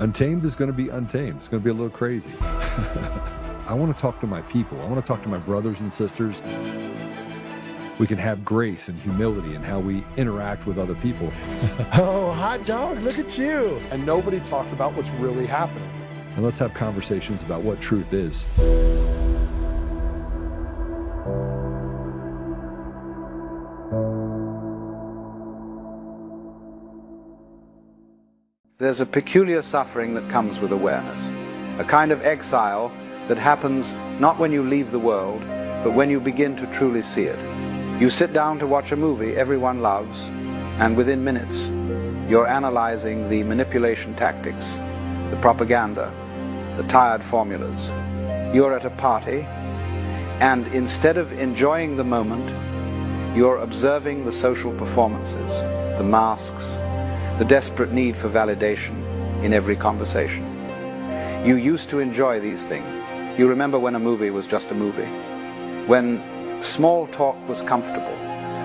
Untamed is going to be untamed. It's going to be a little crazy. I want to talk to my people. I want to talk to my brothers and sisters. We can have grace and humility in how we interact with other people. Oh, hot dog, look at you. And nobody talked about what's really happening. And let's have conversations about what truth is. There's a peculiar suffering that comes with awareness, a kind of exile that happens not when you leave the world, but when you begin to truly see it. You sit down to watch a movie everyone loves, and within minutes, you're analyzing the manipulation tactics, the propaganda, the tired formulas. You're at a party, and instead of enjoying the moment, you're observing the social performances, the masks, the desperate need for validation in every conversation. You used to enjoy these things. You remember when a movie was just a movie, when small talk was comfortable,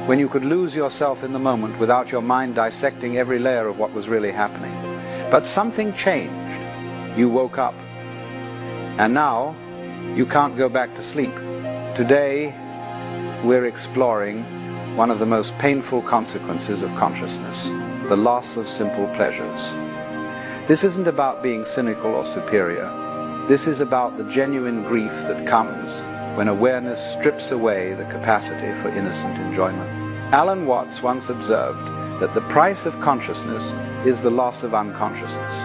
when you could lose yourself in the moment without your mind dissecting every layer of what was really happening. But something changed. You woke up. And now, you can't go back to sleep. Today, we're exploring one of the most painful consequences of consciousness, the loss of simple pleasures. This isn't about being cynical or superior. This is about the genuine grief that comes when awareness strips away the capacity for innocent enjoyment. Alan Watts once observed that the price of consciousness is the loss of unconsciousness.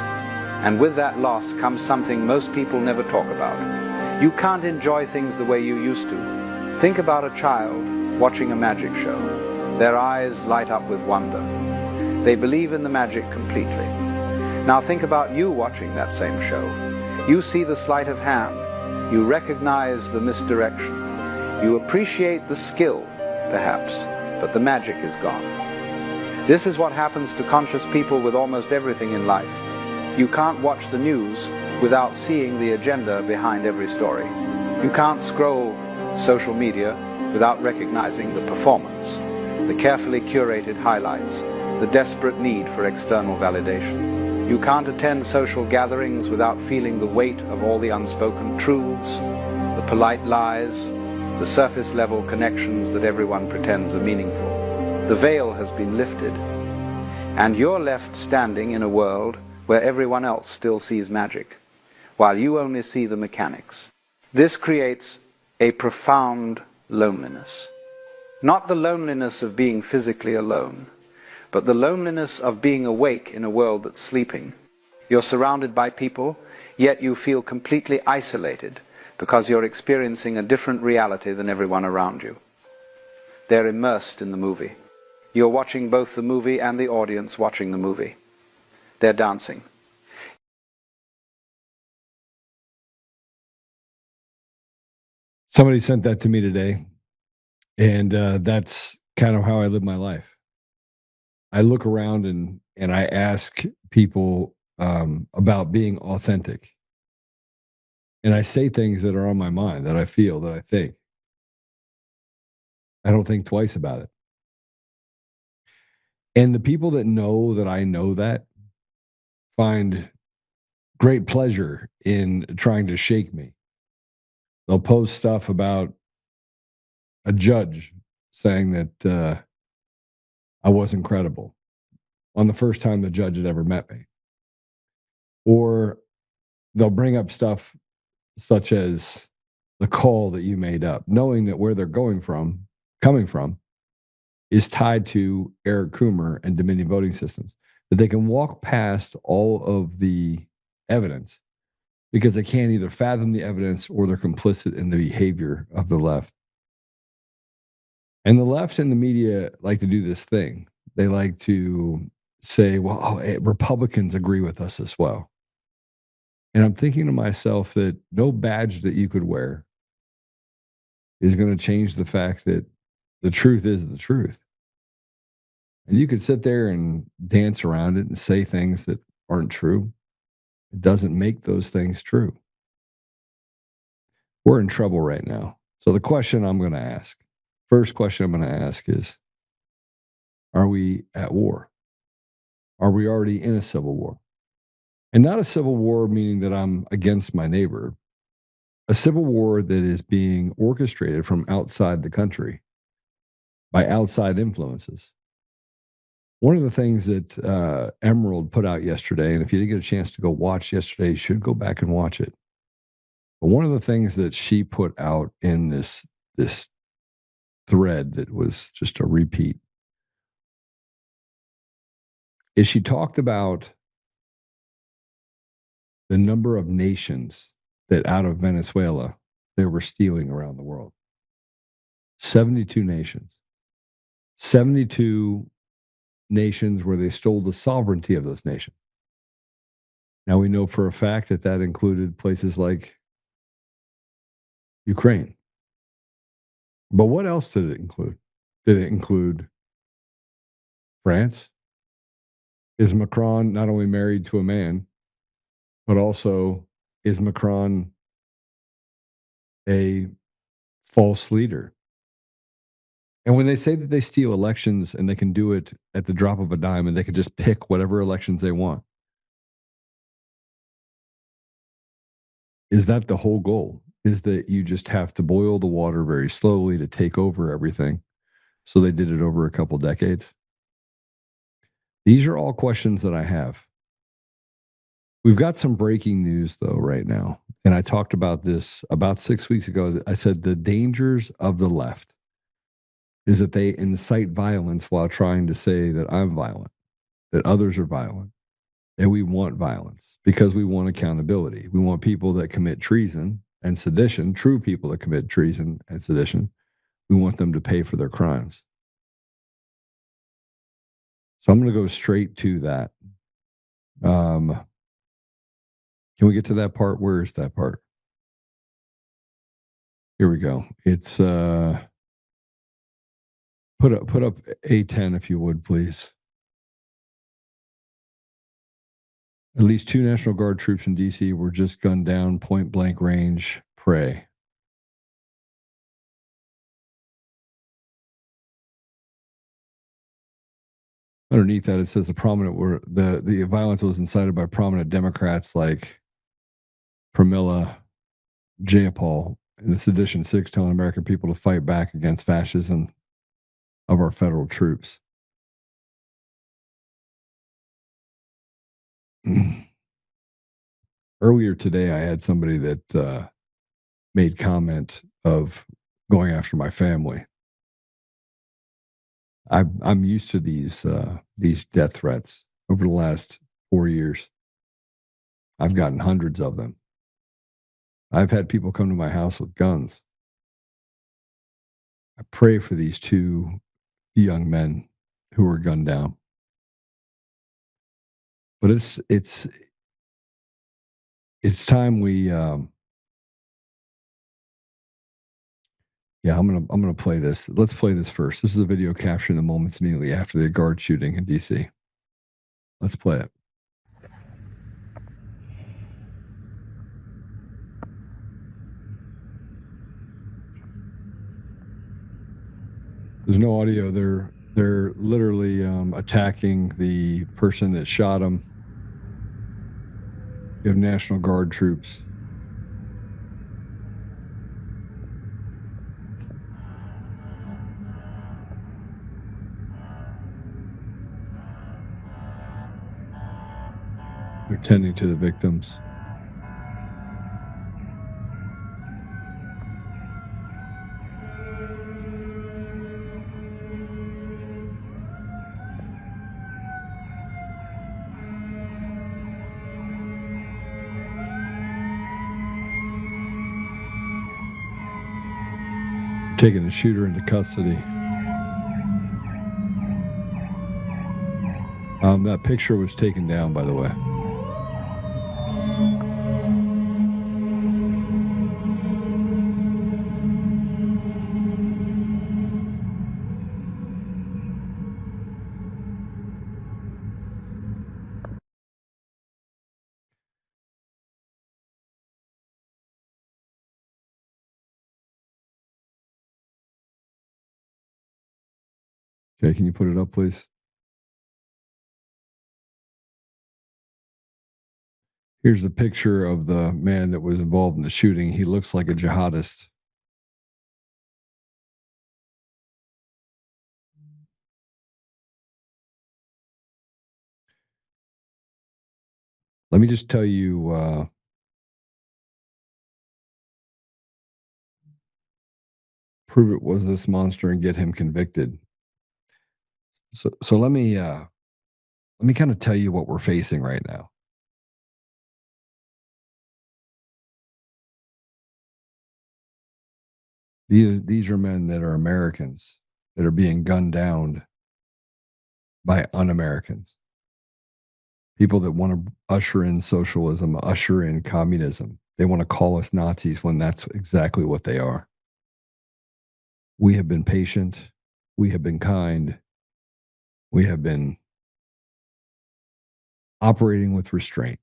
And with that loss comes something most people never talk about. You can't enjoy things the way you used to. Think about a child watching a magic show. Their eyes light up with wonder. They believe in the magic completely. Now think about you watching that same show. You see the sleight of hand. You recognize the misdirection. You appreciate the skill, perhaps, but the magic is gone. This is what happens to conscious people with almost everything in life. You can't watch the news without seeing the agenda behind every story. You can't scroll social media without recognizing the performance, the carefully curated highlights, the desperate need for external validation. You can't attend social gatherings without feeling the weight of all the unspoken truths, the polite lies, the surface-level connections that everyone pretends are meaningful. The veil has been lifted, and you're left standing in a world where everyone else still sees magic, while you only see the mechanics. This creates a profound loneliness. Not the loneliness of being physically alone, but the loneliness of being awake in a world that's sleeping. You're surrounded by people, yet you feel completely isolated because you're experiencing a different reality than everyone around you. They're immersed in the movie. You're watching both the movie and the audience watching the movie. They're dancing. Somebody sent that to me today, and that's kind of how I live my life. I look around and I ask people about being authentic. And I say things that are on my mind, that I feel, that I think. I don't think twice about it. And the people that know that I know that find great pleasure in trying to shake me. They'll post stuff about a judge saying that I wasn't credible on the first time the judge had ever met me. Or they'll bring up stuff such as the call that you made up, knowing that where they're coming from, is tied to Eric Coomer and Dominion voting systems, that they can walk past all of the evidence because they can't either fathom the evidence or they're complicit in the behavior of the left. And the left and the media like to do this thing. They like to say, well, Republicans agree with us as well. And I'm thinking to myself that no badge that you could wear is going to change the fact that the truth is the truth. And you could sit there and dance around it and say things that aren't true. It doesn't make those things true. We're in trouble right now. So the question I'm going to ask, first question I'm going to ask is, are we at war? Are we already in a civil war? And not a civil war meaning that I'm against my neighbor, a civil war that is being orchestrated from outside the country by outside influences. One of the things that Emerald put out yesterday, and if you didn't get a chance to go watch yesterday, you should go back and watch it. But one of the things that she put out in this thread that was just a repeat is she talked about the number of nations that out of Venezuela they were stealing around the world. 72 nations. 72 nations where they stole the sovereignty of those nations. Now we know for a fact that that included places like Ukraine. But what else did it include? Did it include France? Is Macron not only married to a man, but also is Macron a false leader? And when they say that they steal elections and they can do it at the drop of a dime and they can just pick whatever elections they want, is that the whole goal? Is that you just have to boil the water very slowly to take over everything? So they did it over a couple decades. These are all questions that I have. We've got some breaking news, though, right now. And I talked about this about 6 weeks ago. I said the dangers of the left is that they incite violence while trying to say that I'm violent, that others are violent, and we want violence because we want accountability. We want people that commit treason and sedition, true people that commit treason and sedition. We want them to pay for their crimes. So I'm going to go straight to that. Can we get to that part? Where is that part? Here we go. It's put up A10 if you would, please. At least 2 National Guard troops in D.C. were just gunned down, point blank range. Pray. Underneath that, it says the violence was incited by prominent Democrats like Pramila Jayapal and the Sedition Six, telling American people to fight back against fascism of our federal troops. Earlier today, I had somebody that made comment of going after my family. I'm used to these death threats over the last 4 years. I've gotten hundreds of them. I've had people come to my house with guns. I pray for these 2 young men who were gunned down. But it's time we I'm gonna play this. Let's play this first. This is a video capturing the moments immediately after the guard shooting in DC. Let's play it. There's no audio. They're literally attacking the person that shot him. You have National Guard troops. They're tending to the victims. Taking the shooter into custody. That picture was taken down, by the way. Okay, can you put it up, please? Here's the picture of the man that was involved in the shooting. He looks like a jihadist. Let me just tell you, prove it was this monster and get him convicted. So let me kind of tell you what we're facing right now. These are men that are Americans that are being gunned down by un-Americans. People that want to usher in socialism, usher in communism. They want to call us Nazis when that's exactly what they are. We have been patient. We have been kind. We have been operating with restraint.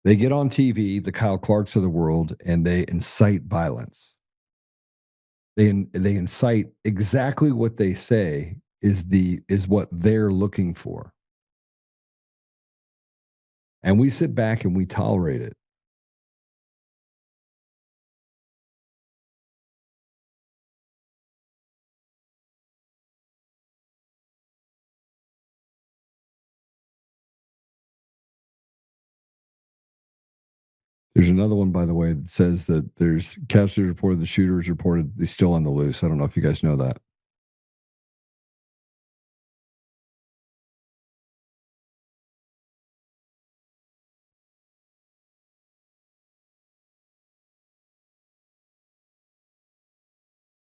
They get on TV, the Kyle Clarks of the world, and they incite violence. They incite exactly what they say is what they're looking for. And we sit back and we tolerate it. There's another one, by the way, that says that there's captures reported the shooters reported he's still on the loose. I don't know if you guys know that.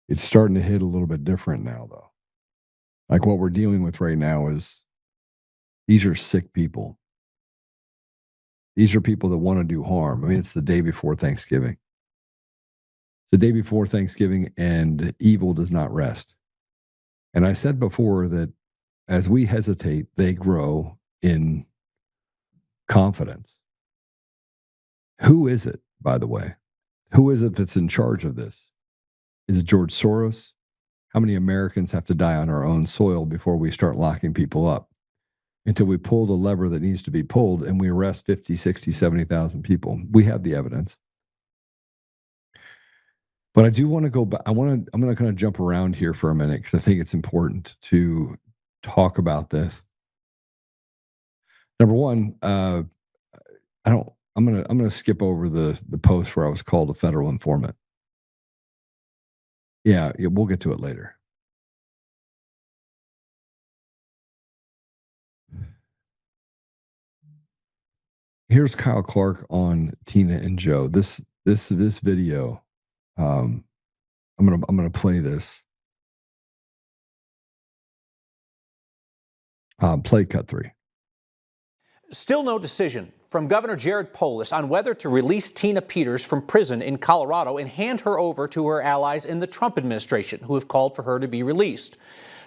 It's starting to hit a little bit different now, though. Like what we're dealing with right now is these are sick people. These are people that want to do harm. I mean, it's the day before Thanksgiving. It's the day before Thanksgiving, and evil does not rest. And I said before that as we hesitate, they grow in confidence. Who is it, by the way? Who is it that's in charge of this? Is it George Soros? How many Americans have to die on our own soil before we start locking people up? Until we pull the lever that needs to be pulled and we arrest 50, 60, 70,000 people. We have the evidence. But I do want to go back. I'm going to kind of jump around here for a minute because I think it's important to talk about this. Number one, I'm going to skip over the post where I was called a federal informant. Yeah, we'll get to it later. Here's Kyle Clark on Tina and Joe. This video. I'm gonna play this. Play cut 3. Still no decision from Governor Jared Polis on whether to release Tina Peters from prison in Colorado and hand her over to her allies in the Trump administration, who have called for her to be released.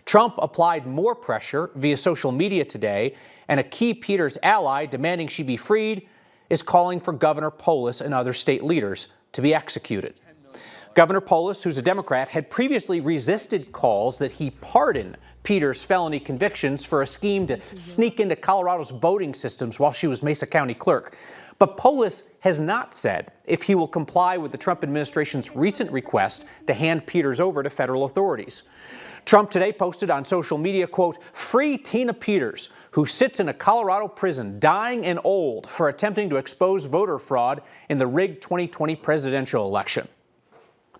Trump applied more pressure via social media today, and a key Peters ally demanding she be freed is calling for Governor Polis and other state leaders to be executed. Governor Polis, who's a Democrat, had previously resisted calls that he pardon Peters' felony convictions for a scheme to sneak into Colorado's voting systems while she was Mesa County clerk. But Polis has not said if he will comply with the Trump administration's recent request to hand Peters over to federal authorities. Trump today posted on social media, quote, "Free Tina Peters, who sits in a Colorado prison, dying and old, for attempting to expose voter fraud in the rigged 2020 presidential election."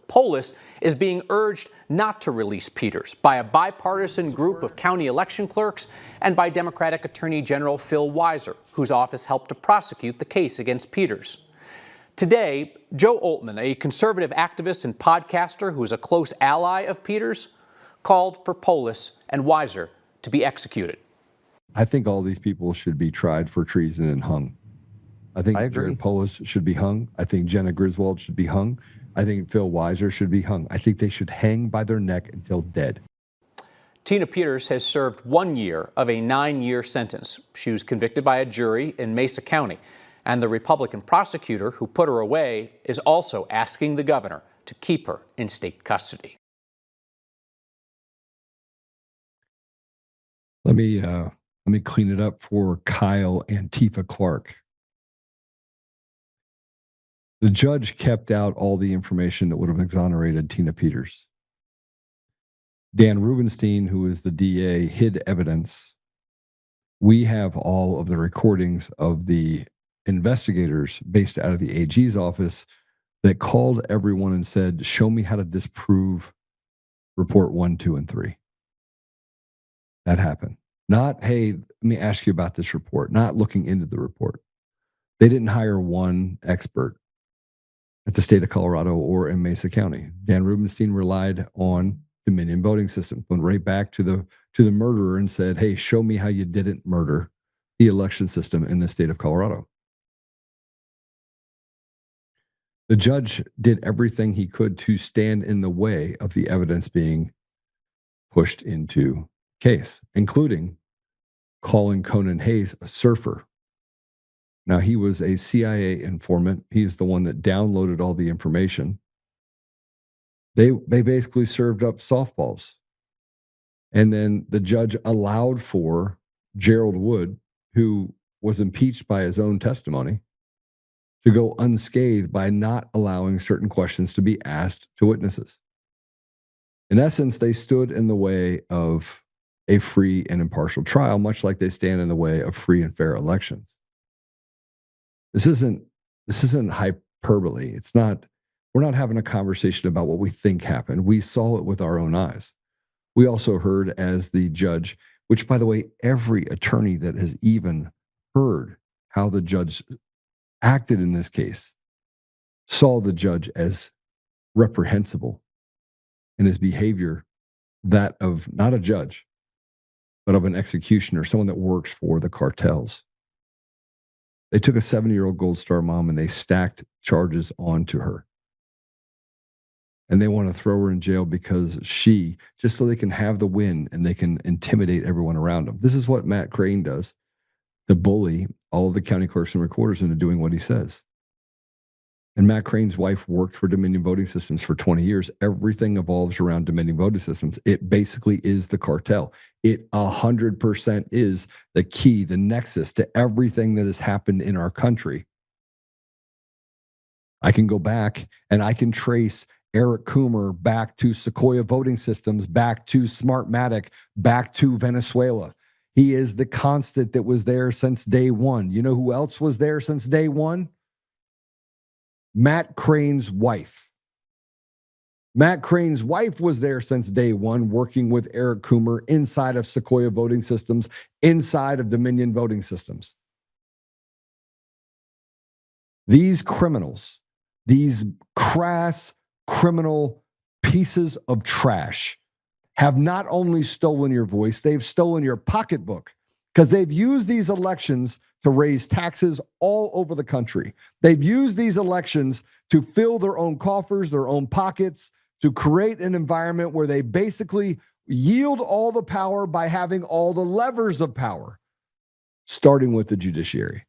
Polis is being urged not to release Peters by a bipartisan group of county election clerks and by Democratic Attorney General Phil Weiser, whose office helped to prosecute the case against Peters. Today, Joe Oltmann, a conservative activist and podcaster who is a close ally of Peters, called for Polis and Weiser to be executed. I think all these people should be tried for treason and hung. I think Jared Polis should be hung. I think Jenna Griswold should be hung. I think Phil Weiser should be hung. I think they should hang by their neck until dead. Tina Peters has served 1 year of a 9-year sentence. She was convicted by a jury in Mesa County, and the Republican prosecutor who put her away is also asking the governor to keep her in state custody. Let me Let me clean it up for Kyle Antifa Clark. The judge kept out all the information that would have exonerated Tina Peters. Dan Rubenstein, who is the DA, hid evidence. We have all of the recordings of the investigators based out of the AG's office that called everyone and said, show me how to disprove report 1, 2, and 3. That happened. Not, hey, let me ask you about this report, not looking into the report. They didn't hire one expert at the state of Colorado or in Mesa County. Dan Rubenstein relied on Dominion voting system, went right back to the murderer and said, hey, show me how you didn't murder the election system in the state of Colorado. The judge did everything he could to stand in the way of the evidence being pushed into case, including calling Conan Hayes a surfer. Now, he was a CIA informant. He's the one that downloaded all the information. They basically served up softballs. And then the judge allowed for Gerald Wood, who was impeached by his own testimony, to go unscathed by not allowing certain questions to be asked to witnesses. In essence, they stood in the way of a free and impartial trial, much like they stand in the way of free and fair elections. This isn't hyperbole. It's not, we're not having a conversation about what we think happened. We saw it with our own eyes. We also heard as the judge, which, by the way, every attorney that has even heard how the judge acted in this case saw the judge as reprehensible in his behavior, that of not a judge, but of an executioner, someone that works for the cartels. They took a 70-year-old Gold Star mom and they stacked charges onto her. And they want to throw her in jail because just so they can have the win and they can intimidate everyone around them. This is what Matt Crane does to bully all of the county clerks and recorders into doing what he says. And Matt Crane's wife worked for Dominion Voting Systems for 20 years. Everything evolves around Dominion Voting Systems. It basically is the cartel. It 100% is the key, the nexus to everything that has happened in our country. I can go back and I can trace Eric Coomer back to Sequoia Voting Systems, back to Smartmatic, back to Venezuela. He is the constant that was there since day one. You know who else was there since day one? Matt Crane's wife. Matt Crane's wife was there since day one, working with Eric Coomer inside of Sequoia Voting Systems, inside of Dominion Voting Systems. These criminals, these crass criminal pieces of trash, have not only stolen your voice, they've stolen your pocketbook, because they've used these elections to raise taxes all over the country. They've used these elections to fill their own coffers, their own pockets, to create an environment where they basically yield all the power by having all the levers of power, starting with the judiciary.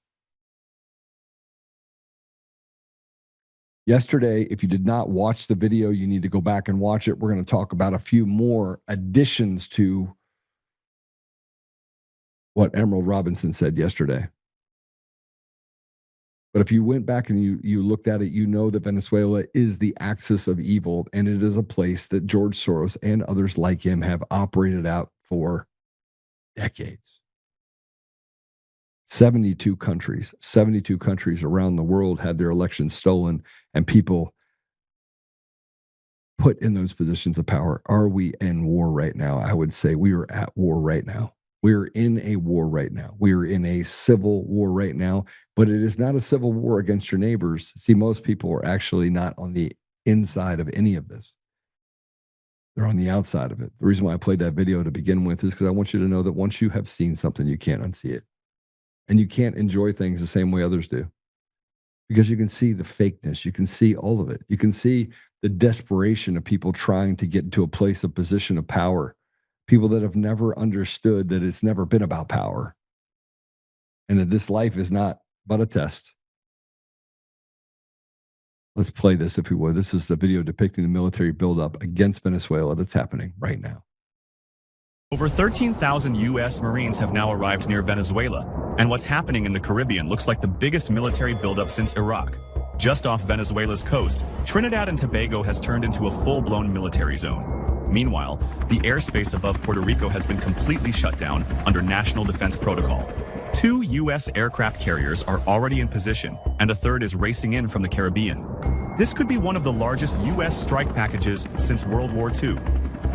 Yesterday, if you did not watch the video, you need to go back and watch it. We're going to talk about a few more additions to what Emerald Robinson said yesterday. But if you went back and you looked at it, you know that Venezuela is the axis of evil, and it is a place that George Soros and others like him have operated out for decades. 72 countries around the world had their elections stolen and people put in those positions of power. Are we in war right now? I would say we are at war right now. We are in a war right now. We are in a civil war right now, but it is not a civil war against your neighbors. See, most people are actually not on the inside of any of this. They're on the outside of it. The reason why I played that video to begin with is because I want you to know that once you have seen something, you can't unsee it. And you can't enjoy things the same way others do, because you can see the fakeness. You can see all of it. You can see the desperation of people trying to get into a place of position of power. People that have never understood that it's never been about power and that this life is not but a test. Let's play this, if we would. This is the video depicting the military buildup against Venezuela that's happening right now. Over 13,000 U.S. Marines have now arrived near Venezuela, and what's happening in the Caribbean looks like the biggest military buildup since Iraq. Just off Venezuela's coast, Trinidad and Tobago has turned into a full-blown military zone. Meanwhile, the airspace above Puerto Rico has been completely shut down under national defense protocol. 2 U.S. aircraft carriers are already in position, and a third is racing in from the Caribbean. This could be one of the largest U.S. strike packages since World War II.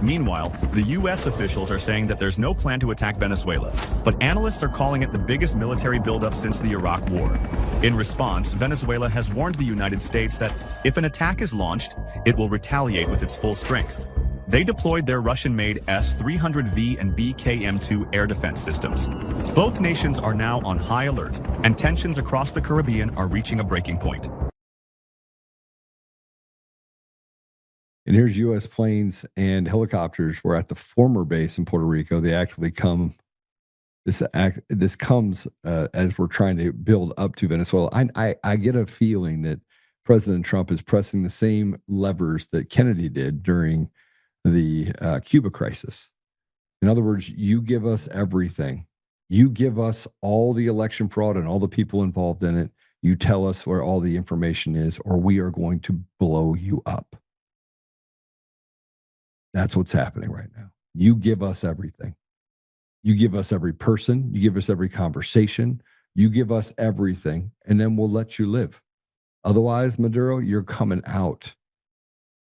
Meanwhile, the U.S. officials are saying that there's no plan to attack Venezuela, but analysts are calling it the biggest military buildup since the Iraq War. In response, Venezuela has warned the United States that if an attack is launched, it will retaliate with its full strength. They deployed their Russian-made S-300V and BKM-2 air defense systems. Both nations are now on high alert, and tensions across the Caribbean are reaching a breaking point. And here's U.S. planes and helicopters were at the former base in Puerto Rico. They actually come. This comes as we're trying to build up to Venezuela. I get a feeling that President Trump is pressing the same levers that Kennedy did during the Cuba crisis. In other words, you give us everything. You give us all the election fraud and all the people involved in it. You tell us where all the information is, or we are going to blow you up. That's what's happening right now. You give us everything. You give us every person. You give us every conversation. You give us everything, and then we'll let you live. Otherwise, Maduro, you're coming out.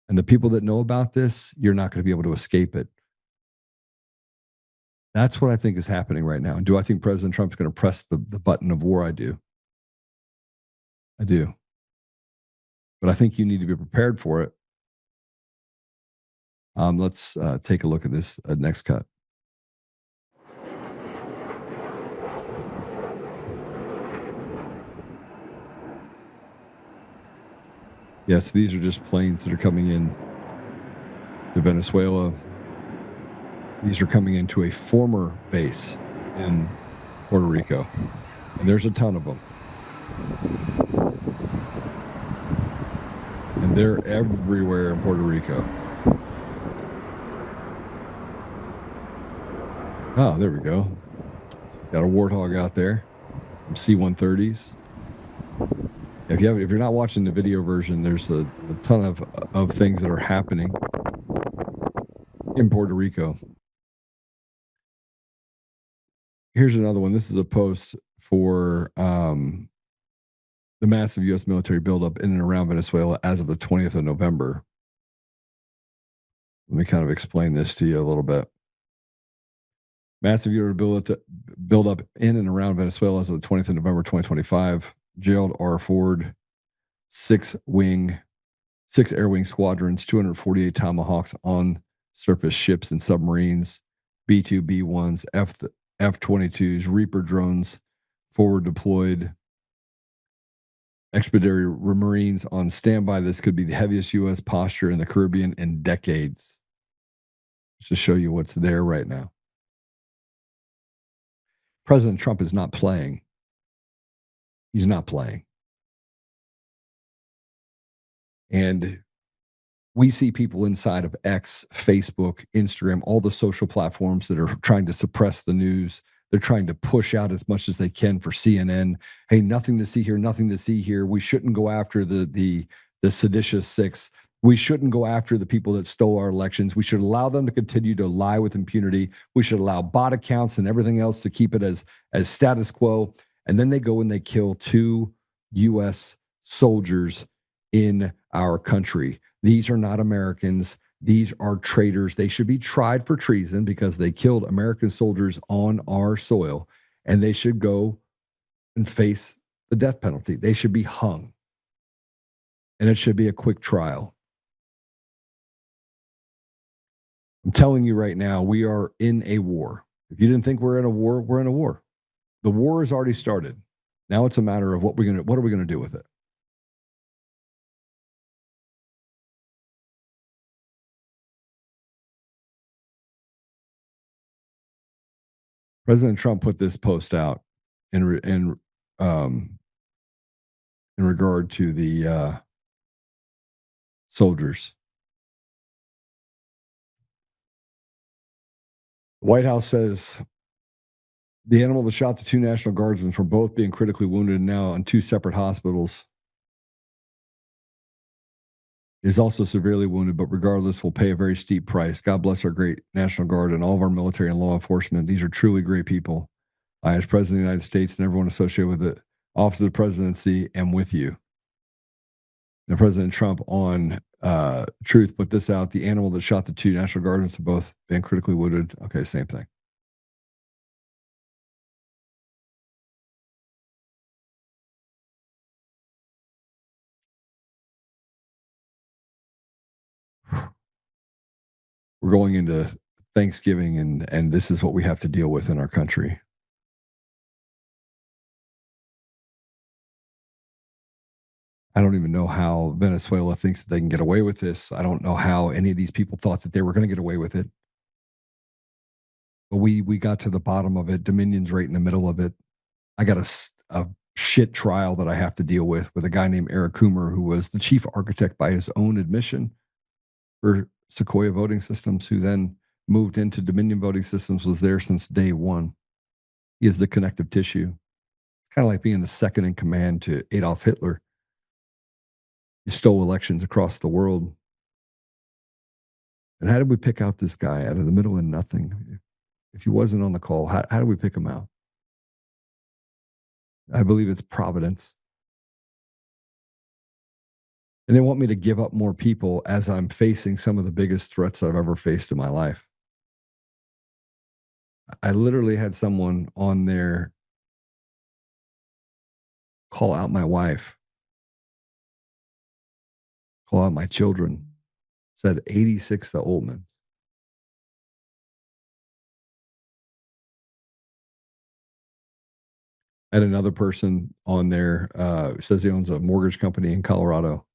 And the people that know about this, you're not going to be able to escape it. That's what I think is happening right now. And do I think President Trump's going to press the button of war? I do. I do. But I think you need to be prepared for it. Let's take a look at this next cut. Yes, these are just planes that are coming in to Venezuela. These are coming into a former base in Puerto Rico. And there's a ton of them. And they're everywhere in Puerto Rico. Oh, there we go. Got a Warthog out there. Some C-130s. If you're not watching the video version, there's a ton of things that are happening in Puerto Rico. Here's another one. This is a post for the massive U.S. military buildup in and around Venezuela as of the 20th of November. Let me kind of explain this to you a little bit. Massive U.S. buildup in and around Venezuela as of the 20th of November 2025. Gerald R. Ford, 6 air wing squadrons, 248 Tomahawks on surface ships and submarines, B-2, B-1s, F-22s, Reaper drones, forward deployed, expeditionary Marines on standby. This could be the heaviest U.S. posture in the Caribbean in decades. Just to show you what's there right now. President Trump is not playing. He's not playing. And we see people inside of X, Facebook, Instagram, all the social platforms that are trying to suppress the news. They're trying to push out as much as they can for CNN. Hey, nothing to see here, nothing to see here. We shouldn't go after the seditious 6. We shouldn't go after the people that stole our elections. We should allow them to continue to lie with impunity. We should allow bot accounts and everything else to keep it as status quo. And then they go and they kill 2 U.S. soldiers in our country. These are not Americans. These are traitors. They should be tried for treason because they killed American soldiers on our soil, and they should go and face the death penalty. They should be hung, and it should be a quick trial. I'm telling you right now, we are in a war. If you didn't think we're in a war, we're in a war. The war has already started. Now it's a matter of what are we going to do with it? President Trump put this post out in regard to the soldiers. White House says the animal that shot the 2 National Guardsmen from both being critically wounded and now in 2 separate hospitals is also severely wounded, but regardless will pay a very steep price. God bless our great National Guard and all of our military and law enforcement. These are truly great people. I, as President of the United States and everyone associated with the Office of the Presidency, am with you. And President Trump on Truth put this out. The animal that shot the 2 National Guardsmen have both been critically wounded. Okay, same thing. We're going into Thanksgiving, and this is what we have to deal with in our country. I don't even know how Venezuela thinks that they can get away with this. I don't know how any of these people thought that they were going to get away with it. But we got to the bottom of it. Dominion's right in the middle of it. I got a shit trial that I have to deal with a guy named Eric Coomer, who was the chief architect by his own admission for Sequoia Voting Systems, who then moved into Dominion Voting Systems, was there since day one. He is the connective tissue. It's kind of like being the second in command to Adolf Hitler. He stole elections across the world. And how did we pick out this guy out of the middle of nothing? If he wasn't on the call, how did we pick him out? I believe it's providence. And they want me to give up more people as I'm facing some of the biggest threats I've ever faced in my life. I literally had someone on there call out my wife, call out my children, said 86 to Oltmann. I had another person on there, says he owns a mortgage company in Colorado.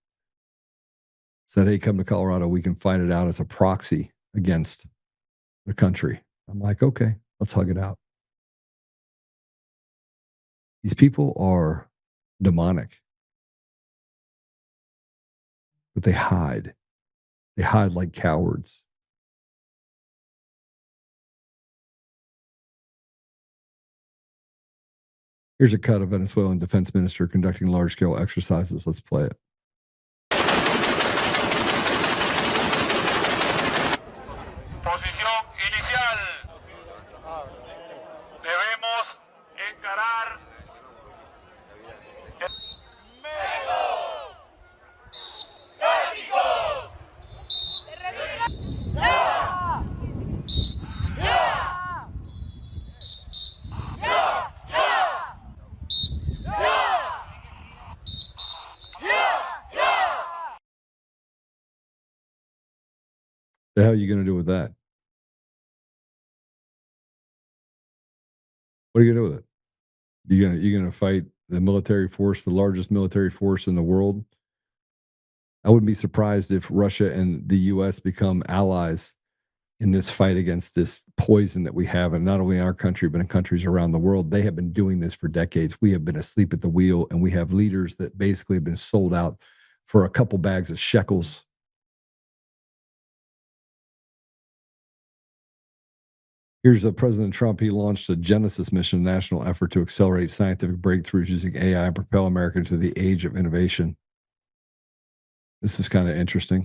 Said, hey, come to Colorado. We can fight it out as a proxy against the country. I'm like, okay, let's hug it out. These people are demonic, but they hide. They hide like cowards. Here's a cut of Venezuelan defense minister conducting large-scale exercises. Let's play it. Posición inicial. Debemos encarar. The hell are you going to do with that? What are you going to do with it? You're going to fight the military force, the largest military force in the world? I wouldn't be surprised if Russia and the U.S. become allies in this fight against this poison that we have, and not only in our country, but in countries around the world. They have been doing this for decades. We have been asleep at the wheel, and we have leaders that basically have been sold out for a couple bags of shekels. Here's President Trump. He launched a Genesis mission, national effort to accelerate scientific breakthroughs using AI and propel America into the age of innovation. This is kind of interesting.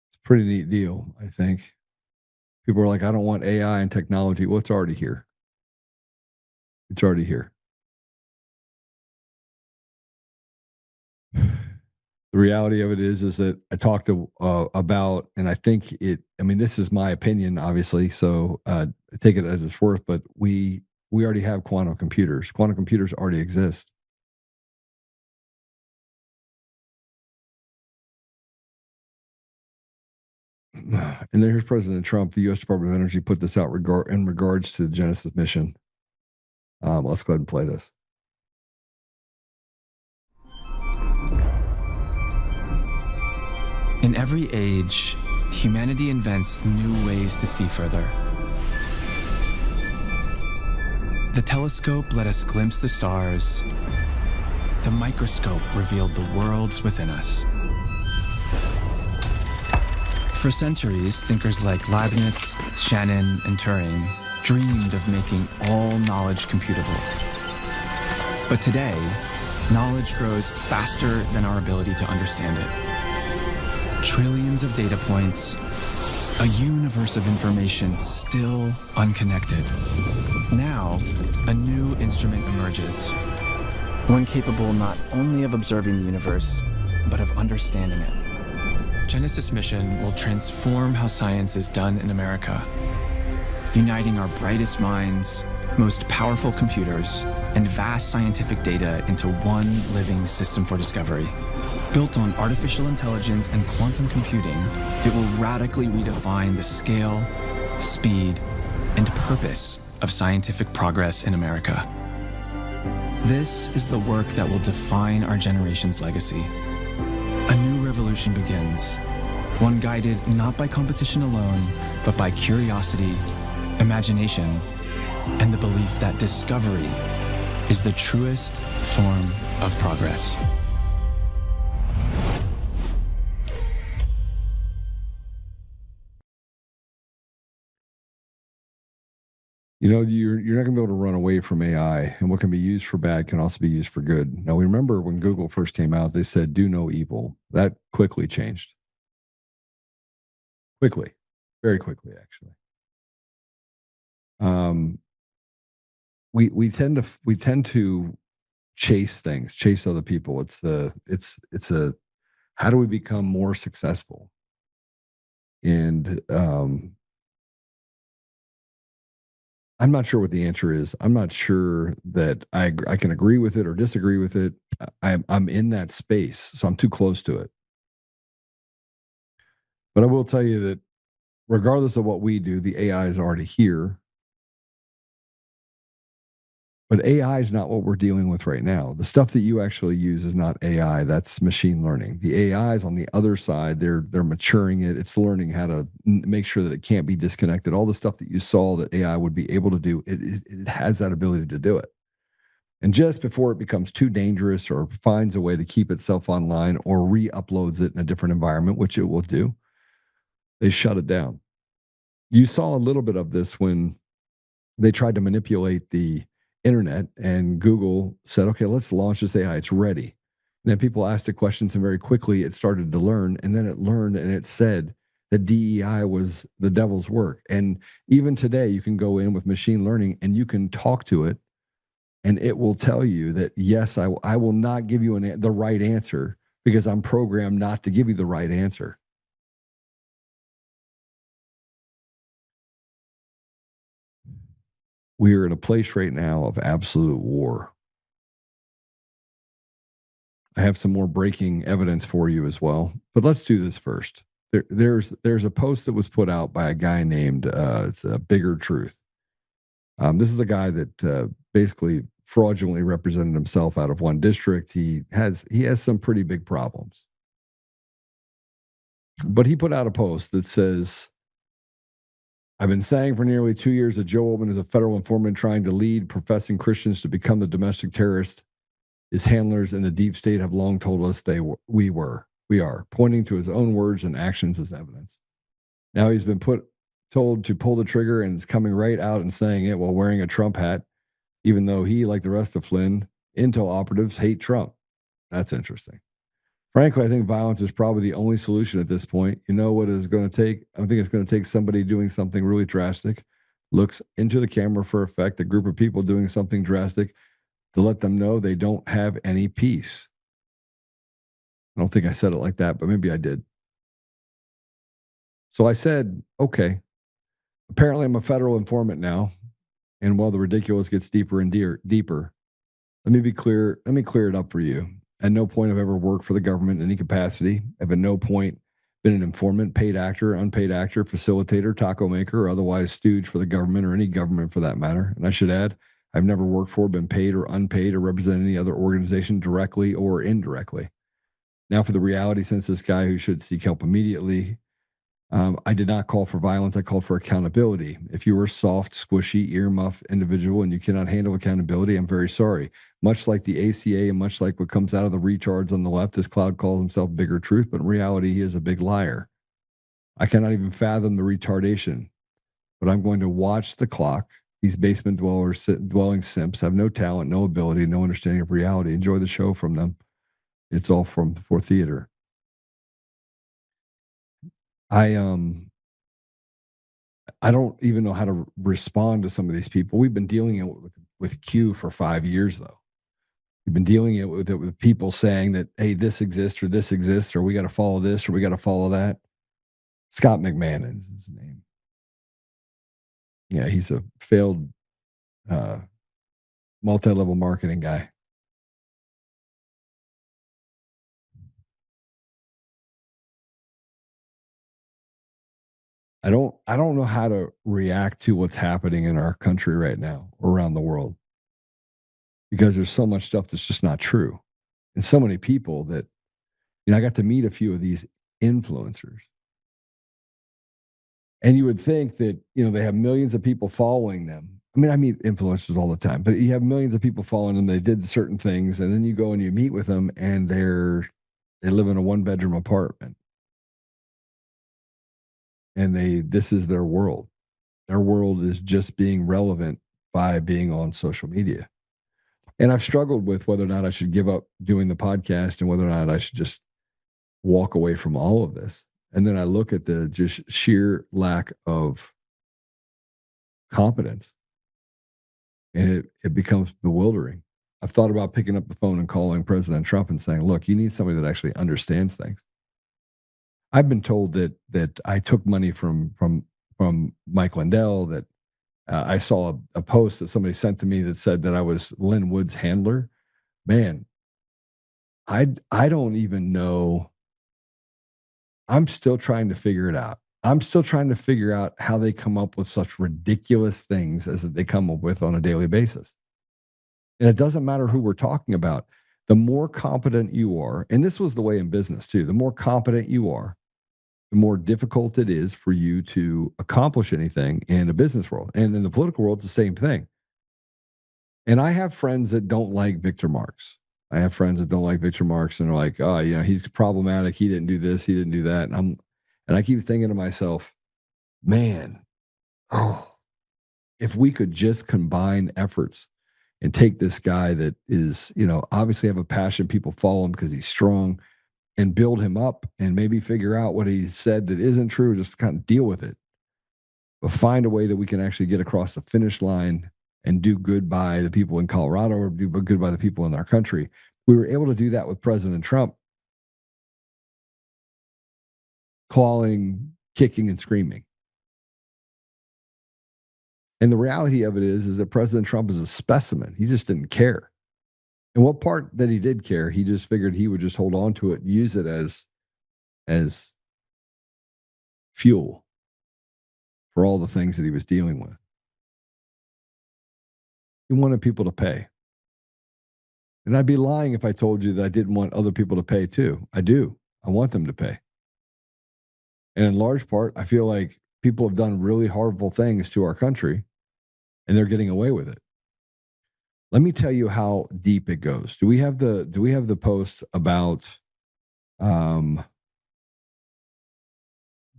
It's a pretty neat deal, I think. People are like, I don't want AI and technology. Well, it's already here. It's already here. The reality of it is that I talked about, and I think this is my opinion, obviously, so take it as it's worth, but we already have quantum computers. Quantum computers already exist. And then here's President Trump. The U.S. Department of Energy put this out in regards to the Genesis mission. Let's go ahead and play this. In every age, humanity invents new ways to see further. The telescope let us glimpse the stars. The microscope revealed the worlds within us. For centuries, thinkers like Leibniz, Shannon, and Turing dreamed of making all knowledge computable. But today, knowledge grows faster than our ability to understand it. Trillions of data points, a universe of information still unconnected. Now, a new instrument emerges, one capable not only of observing the universe, but of understanding it. Genesis mission will transform how science is done in America, uniting our brightest minds, most powerful computers, and vast scientific data into one living system for discovery. Built on artificial intelligence and quantum computing, it will radically redefine the scale, speed, and purpose of scientific progress in America. This is the work that will define our generation's legacy. A new revolution begins, one guided not by competition alone, but by curiosity, imagination, and the belief that discovery is the truest form of progress. You know, you're not going to be able to run away from AI, and what can be used for bad can also be used for good. Now, we remember when Google first came out, they said, do no evil. That quickly changed. Quickly. Very quickly, actually. We tend to chase things, chase other people. It's a how do we become more successful? And I'm not sure what the answer is. I'm not sure that I can agree with it or disagree with it. I'm in that space, so I'm too close to it. But I will tell you that regardless of what we do, the AI is already here. But AI is not what we're dealing with right now. The stuff that you actually use is not AI. That's machine learning. The AI is on the other side. They're maturing it. It's learning how to make sure that it can't be disconnected. All the stuff that you saw that AI would be able to do, it has that ability to do it. And just before it becomes too dangerous or finds a way to keep itself online or re-uploads it in a different environment, which it will do, they shut it down. You saw a little bit of this when they tried to manipulate the internet, and Google said, okay, let's launch this AI. It's ready. And then people asked the questions, and very quickly it started to learn. And then it learned, and it said that DEI was the devil's work. And even today, you can go in with machine learning and you can talk to it, and it will tell you that, yes, I will not give you the right answer because I'm programmed not to give you the right answer. We are in a place right now of absolute war. I have some more breaking evidence for you as well, but let's do this first. There's a post that was put out by a guy named it's a Bigger Truth. This is a guy that basically fraudulently represented himself out of one district. He has some pretty big problems, but he put out a post that says, I've been saying for nearly 2 years that Joe Oltmann is a federal informant trying to lead professing Christians to become the domestic terrorist. His handlers in the deep state have long told us we are, pointing to his own words and actions as evidence. Now he's been told to pull the trigger, and it's coming right out and saying it while wearing a Trump hat, even though he, like the rest of Flynn, intel operatives hate Trump. That's interesting. Frankly, I think violence is probably the only solution at this point. You know what it's going to take? I think it's going to take somebody doing something really drastic, looks into the camera for effect, a group of people doing something drastic to let them know they don't have any peace. I don't think I said it like that, but maybe I did. So I said, okay, apparently I'm a federal informant now. And while the ridiculous gets deeper and deeper, let me be clear. Let me clear it up for you. At no point have I ever worked for the government in any capacity. I've at no point been an informant, paid actor, unpaid actor, facilitator, taco maker, or otherwise stooge for the government or any government for that matter. And I should add, I've never worked for, been paid or unpaid, or represented any other organization directly or indirectly. Now for the reality census guy who should seek help immediately. I did not call for violence. I called for accountability. If you were a soft, squishy, earmuff individual and you cannot handle accountability, I'm very sorry. Much like the ACA and much like what comes out of the retards on the left, this cloud calls himself Bigger Truth, but in reality, he is a big liar. I cannot even fathom the retardation, but I'm going to watch the clock. These basement dwelling simps have no talent, no ability, no understanding of reality. Enjoy the show from them. It's all for theater. I don't even know how to respond to some of these people. We've been dealing with Q for 5 years, though. We've been dealing with people saying that, hey, this exists, or we got to follow this, or we got to follow that. Scott McMahon is his name. Yeah, he's a failed multi-level marketing guy. I don't know how to react to what's happening in our country right now, around the world, because there's so much stuff that's just not true, and so many people that, I got to meet a few of these influencers, and you would think that they have millions of people following them. I mean, I meet influencers all the time, but you have millions of people following them. They did certain things, and then you go and you meet with them, and they live in a 1-bedroom apartment. And this is their world. Their world is just being relevant by being on social media. And I've struggled with whether or not I should give up doing the podcast and whether or not I should just walk away from all of this. And then I look at the just sheer lack of competence, and it becomes bewildering. I've thought about picking up the phone and calling President Trump and saying, look, you need somebody that actually understands things. I've been told that I took money from Mike Lindell, that I saw a post that somebody sent to me that said that I was Lynn Wood's handler. Man, I don't even know. I'm still trying to figure it out. I'm still trying to figure out how they come up with such ridiculous things as that they come up with on a daily basis. And it doesn't matter who we're talking about. The more competent you are, and this was the way in business too, the more competent you are, the more difficult it is for you to accomplish anything in a business world. And in the political world, it's the same thing. And I have friends that don't like Victor Marx. I have friends that don't like Victor Marx and are like, oh, he's problematic. He didn't do this. He didn't do that. And I keep thinking to myself, man, if we could just combine efforts and take this guy that is, obviously have a passion, people follow him because he's strong, and build him up and maybe figure out what he said that isn't true, just kind of deal with it. But find a way that we can actually get across the finish line and do good by the people in Colorado, or do good by the people in our country. We were able to do that with President Trump, calling, kicking, and screaming. And the reality of it is that President Trump is a specimen. He just didn't care. And what part that he did care, he just figured he would just hold on to it and use it as fuel for all the things that he was dealing with. He wanted people to pay. And I'd be lying if I told you that I didn't want other people to pay too. I do. I want them to pay. And in large part, I feel like people have done really horrible things to our country, and they're getting away with it. Let me tell you how deep it goes. Do we have the post about do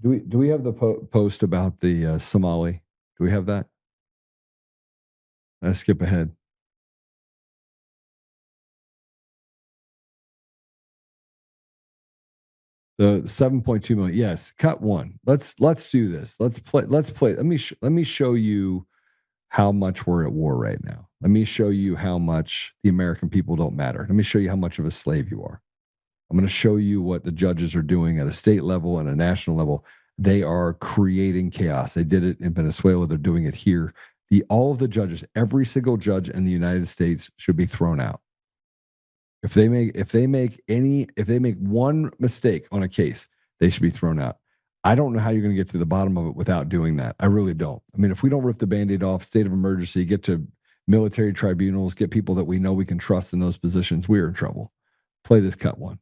we have the post about the Somali? Do we have that? Let's skip ahead. The 7.2 million. Yes, cut one. Let's do this. Let's play. Let me show you how much we're at war right now. Let me show you how much the American people don't matter. Let me show you how much of a slave you are. I'm going to show you what the judges are doing at a state level and a national level. They are creating chaos. They did it in Venezuela. They're doing it here. All of the judges, every single judge in the United States should be thrown out. If they make one mistake on a case, they should be thrown out. I don't know how you're going to get to the bottom of it without doing that. I really don't. I mean, if we don't rip the Band-Aid off, state of emergency, get to military tribunals, get people that we know we can trust in those positions, we're in trouble. Play this cut one.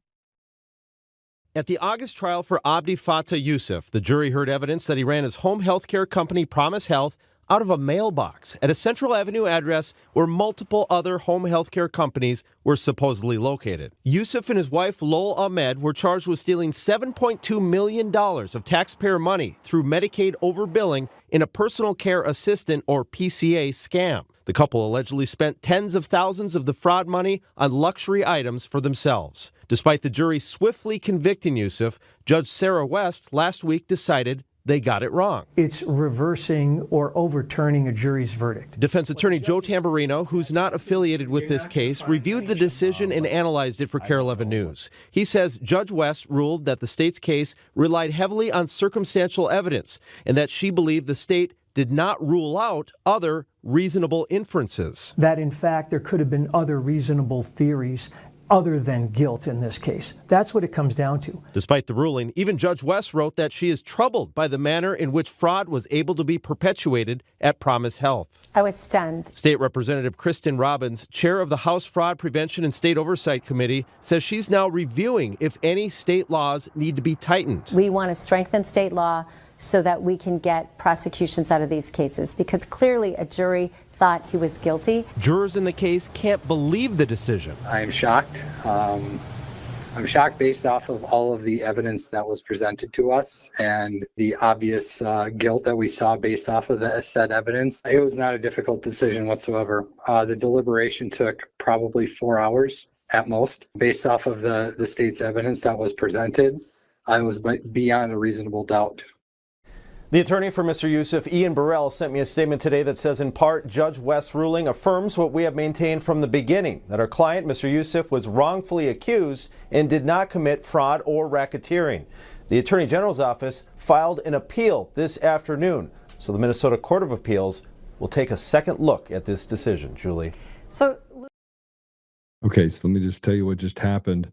At the August trial for Abdi Fattah Yusuf, the jury heard evidence that he ran his home health care company, Promise Health, out of a mailbox at a Central Avenue address where multiple other home health care companies were supposedly located. Yusuf and his wife, Lol Ahmed, were charged with stealing $7.2 million of taxpayer money through Medicaid overbilling in a personal care assistant, or PCA, scam. The couple allegedly spent tens of thousands of the fraud money on luxury items for themselves. Despite the jury swiftly convicting Yusuf, Judge Sarah West last week decided they got it wrong. It's reversing or overturning a jury's verdict. Defense attorney Joe Tamburino, who's not affiliated with this case, reviewed the decision and analyzed it for KARE 11 News. He says Judge West ruled that the state's case relied heavily on circumstantial evidence and that she believed the state did not rule out other reasonable inferences. That, in fact, there could have been other reasonable theories other than guilt in this case. That's what it comes down to. Despite the ruling, even Judge West wrote that she is troubled by the manner in which fraud was able to be perpetuated at Promise Health. I was stunned. State Representative Kristen Robbins, chair of the House Fraud Prevention and State Oversight Committee, says she's now reviewing if any state laws need to be tightened. We want to strengthen state law so that we can get prosecutions out of these cases, because clearly a jury thought he was guilty. Jurors in the case can't believe the decision. I am shocked. I'm shocked based off of all of the evidence that was presented to us and the obvious guilt that we saw based off of the said evidence. It was not a difficult decision whatsoever. The deliberation took probably 4 hours at most. Based off of the state's evidence that was presented, I was beyond a reasonable doubt. The attorney for Mr. Yusuf, Ian Burrell, sent me a statement today that says, in part, Judge West's ruling affirms what we have maintained from the beginning, that our client, Mr. Yusuf, was wrongfully accused and did not commit fraud or racketeering. The Attorney General's office filed an appeal this afternoon, so the Minnesota Court of Appeals will take a second look at this decision. Julie. Okay, so let me just tell you what just happened.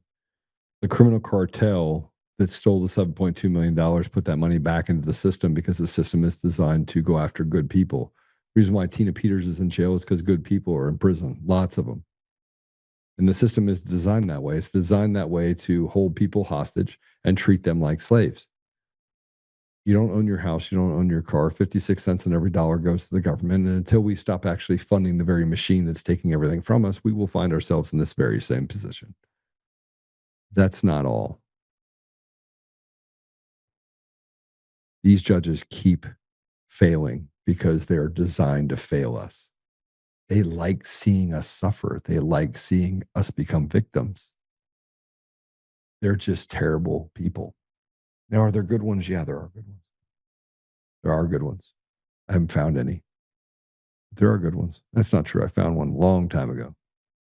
The criminal cartel that stole the $7.2 million put that money back into the system because the system is designed to go after good people. The reason why Tina Peters is in jail is because good people are in prison, lots of them. And the system is designed that way. It's designed that way to hold people hostage and treat them like slaves. You don't own your house, you don't own your car. 56 cents on every dollar goes to the government. And until we stop actually funding the very machine that's taking everything from us, we will find ourselves in this very same position. That's not all. These judges keep failing because they're designed to fail us. They like seeing us suffer. They like seeing us become victims. They're just terrible people. Now, are there good ones? Yeah, there are good ones. There are good ones. I haven't found any. There are good ones. That's not true. I found one a long time ago.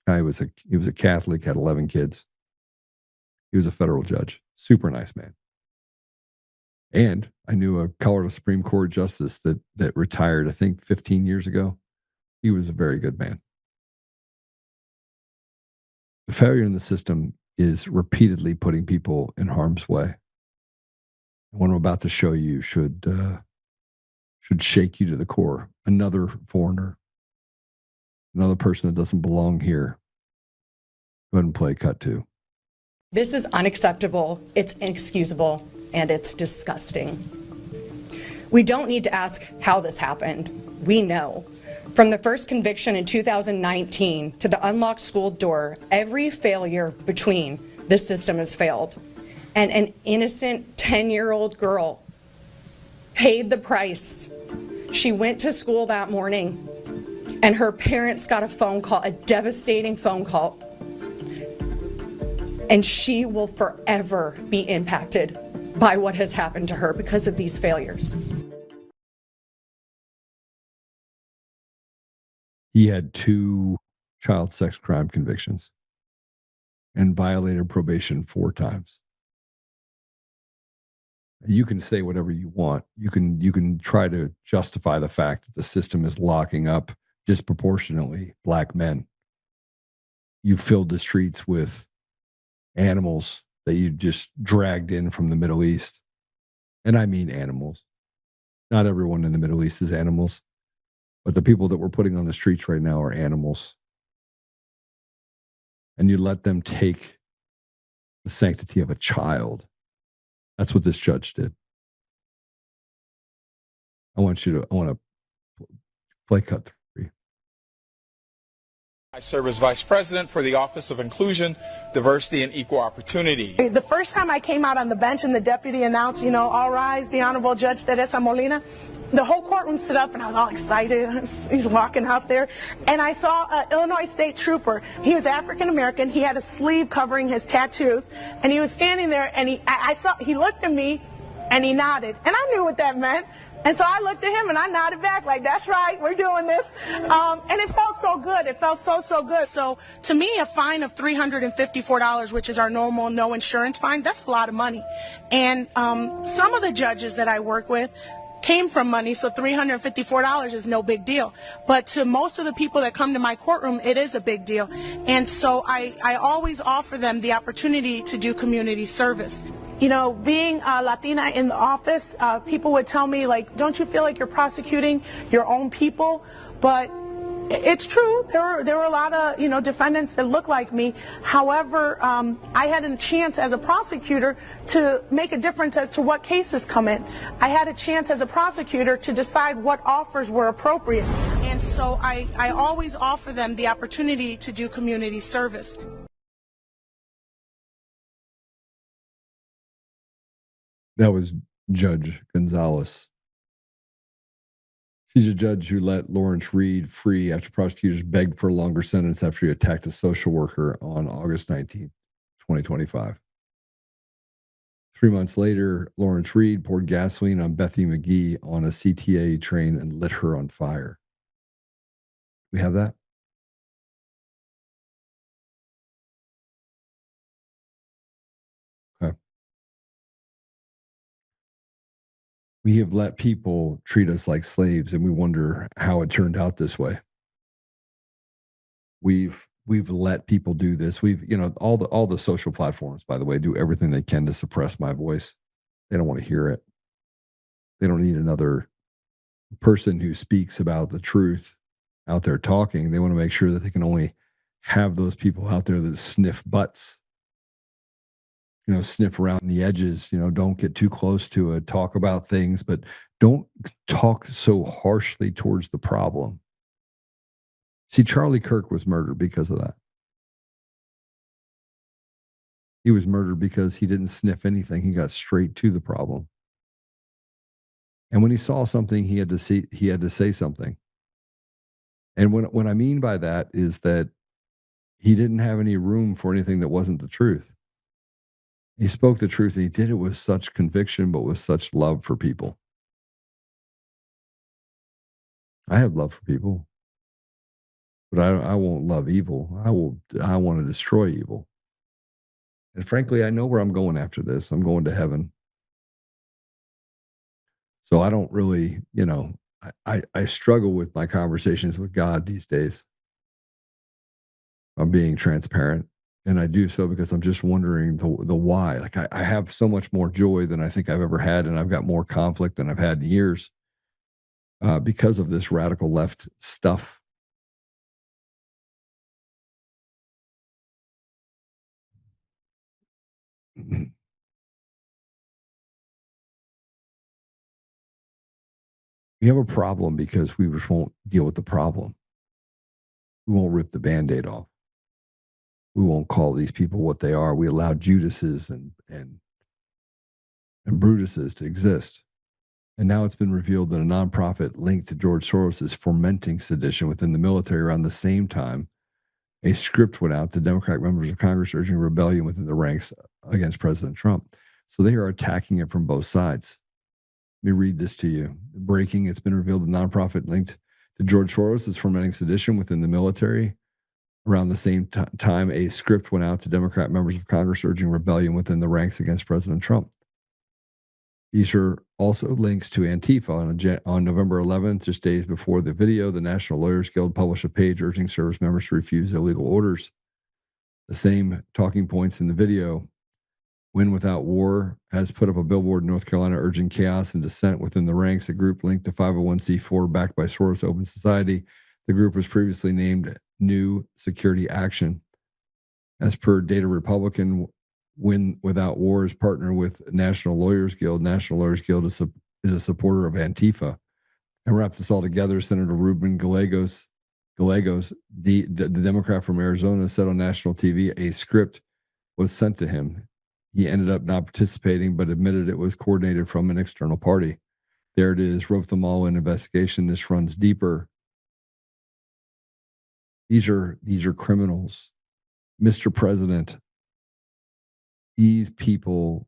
He was a Catholic, had 11 kids. He was a federal judge. Super nice man. And I knew a Colorado Supreme Court justice that retired, I think, 15 years ago. He was a very good man. The failure in the system is repeatedly putting people in harm's way. What I'm about to show you should shake you to the core. Another foreigner, another person that doesn't belong here. Go ahead and play cut 2. This is unacceptable, it's inexcusable, and it's disgusting. We don't need to ask how this happened. We know. From the first conviction in 2019 to the unlocked school door, every failure between this system has failed. And an innocent 10-year-old girl paid the price. She went to school that morning and her parents got a phone call, a devastating phone call. And she will forever be impacted by what has happened to her because of these failures. He had 2 child sex crime convictions and violated probation 4 times. You can say whatever you want. You can try to justify the fact that the system is locking up disproportionately black men. You filled the streets with animals that you just dragged in from the Middle East. And I mean animals. Not everyone in the Middle East is animals, but the people that we're putting on the streets right now are animals. And you let them take the sanctity of a child. That's what this judge did. I want to Play cut 3. I serve as Vice President for the Office of Inclusion, Diversity, and Equal Opportunity. The first time I came out on the bench and the deputy announced, all rise, the Honorable Judge Teresa Molina, the whole courtroom stood up and I was all excited. He's walking out there. And I saw an Illinois State Trooper. He was African American. He had a sleeve covering his tattoos. And he was standing there and he looked at me and he nodded. And I knew what that meant. And so I looked at him and I nodded back like, that's right, we're doing this. And it felt so good. It felt so good. So to me, a fine of $354, which is our normal no insurance fine, that's a lot of money. And some of the judges that I work with came from money, so $354 is no big deal. But to most of the people that come to my courtroom, it is a big deal. And so I always offer them the opportunity to do community service. Being a Latina in the office, people would tell me, like, don't you feel like you're prosecuting your own people? But it's true. There were a lot of, defendants that look like me. However, I had a chance as a prosecutor to make a difference as to what cases come in. I had a chance as a prosecutor to decide what offers were appropriate. And so I always offer them the opportunity to do community service. That was Judge Gonzalez. She's a judge who let Lawrence Reed free after prosecutors begged for a longer sentence after he attacked a social worker on August 19th, 2025. 3 months later, Lawrence Reed poured gasoline on Bethany McGee on a CTA train and lit her on fire. We have that? Okay. We have let people treat us like slaves, and we wonder how it turned out this way. We've let people do this. All the social platforms, by the way, do everything they can to suppress my voice. They don't want to hear it. They don't need another person who speaks about the truth out there talking. They want to make sure that they can only have those people out there that sniff butts. Sniff around the edges, don't get too close to it, talk about things, but don't talk so harshly towards the problem. See, Charlie Kirk was murdered because of that. He was murdered because he didn't sniff anything. He got straight to the problem. And when he saw something, he had to say something. And what I mean by that is that he didn't have any room for anything that wasn't the truth. He spoke the truth, and he did it with such conviction, but with such love for people. I have love for people, but I won't love evil. I want to destroy evil. And frankly, I know where I'm going after this. I'm going to heaven. So I don't really, I struggle with my conversations with God these days. I'm being transparent. And I do so because I'm just wondering the why. Like I have so much more joy than I think I've ever had, and I've got more conflict than I've had in years because of this radical left stuff. We have a problem because we just won't deal with the problem. We won't rip the Band-Aid off. We won't call these people what they are. We allow Judases and Brutuses to exist. And now it's been revealed that a nonprofit linked to George Soros is fomenting sedition within the military. Around the same time, a script went out to Democratic members of Congress urging rebellion within the ranks against President Trump. So they are attacking it from both sides. Let me read this to you. Breaking, it's been revealed the nonprofit linked to George Soros is fomenting sedition within the military. Around the same time, a script went out to Democrat members of Congress urging rebellion within the ranks against President Trump. These are also links to Antifa. On November 11th, just days before the video, the National Lawyers Guild published a page urging service members to refuse illegal orders. The same talking points in the video. Win Without War has put up a billboard in North Carolina urging chaos and dissent within the ranks. A group linked to 501c4 backed by Soros Open Society. The group was previously named New Security Action. As per Data Republican, Win Without War is partner with National Lawyers Guild. National Lawyers Guild is a supporter of Antifa. And wrap this all together, Senator Ruben Gallegos, the Democrat from Arizona, said on national TV a script was sent to him. He ended up not participating, but admitted it was coordinated from an external party. There it is, rope them all in investigation. This runs deeper. These are criminals. Mr. President, these people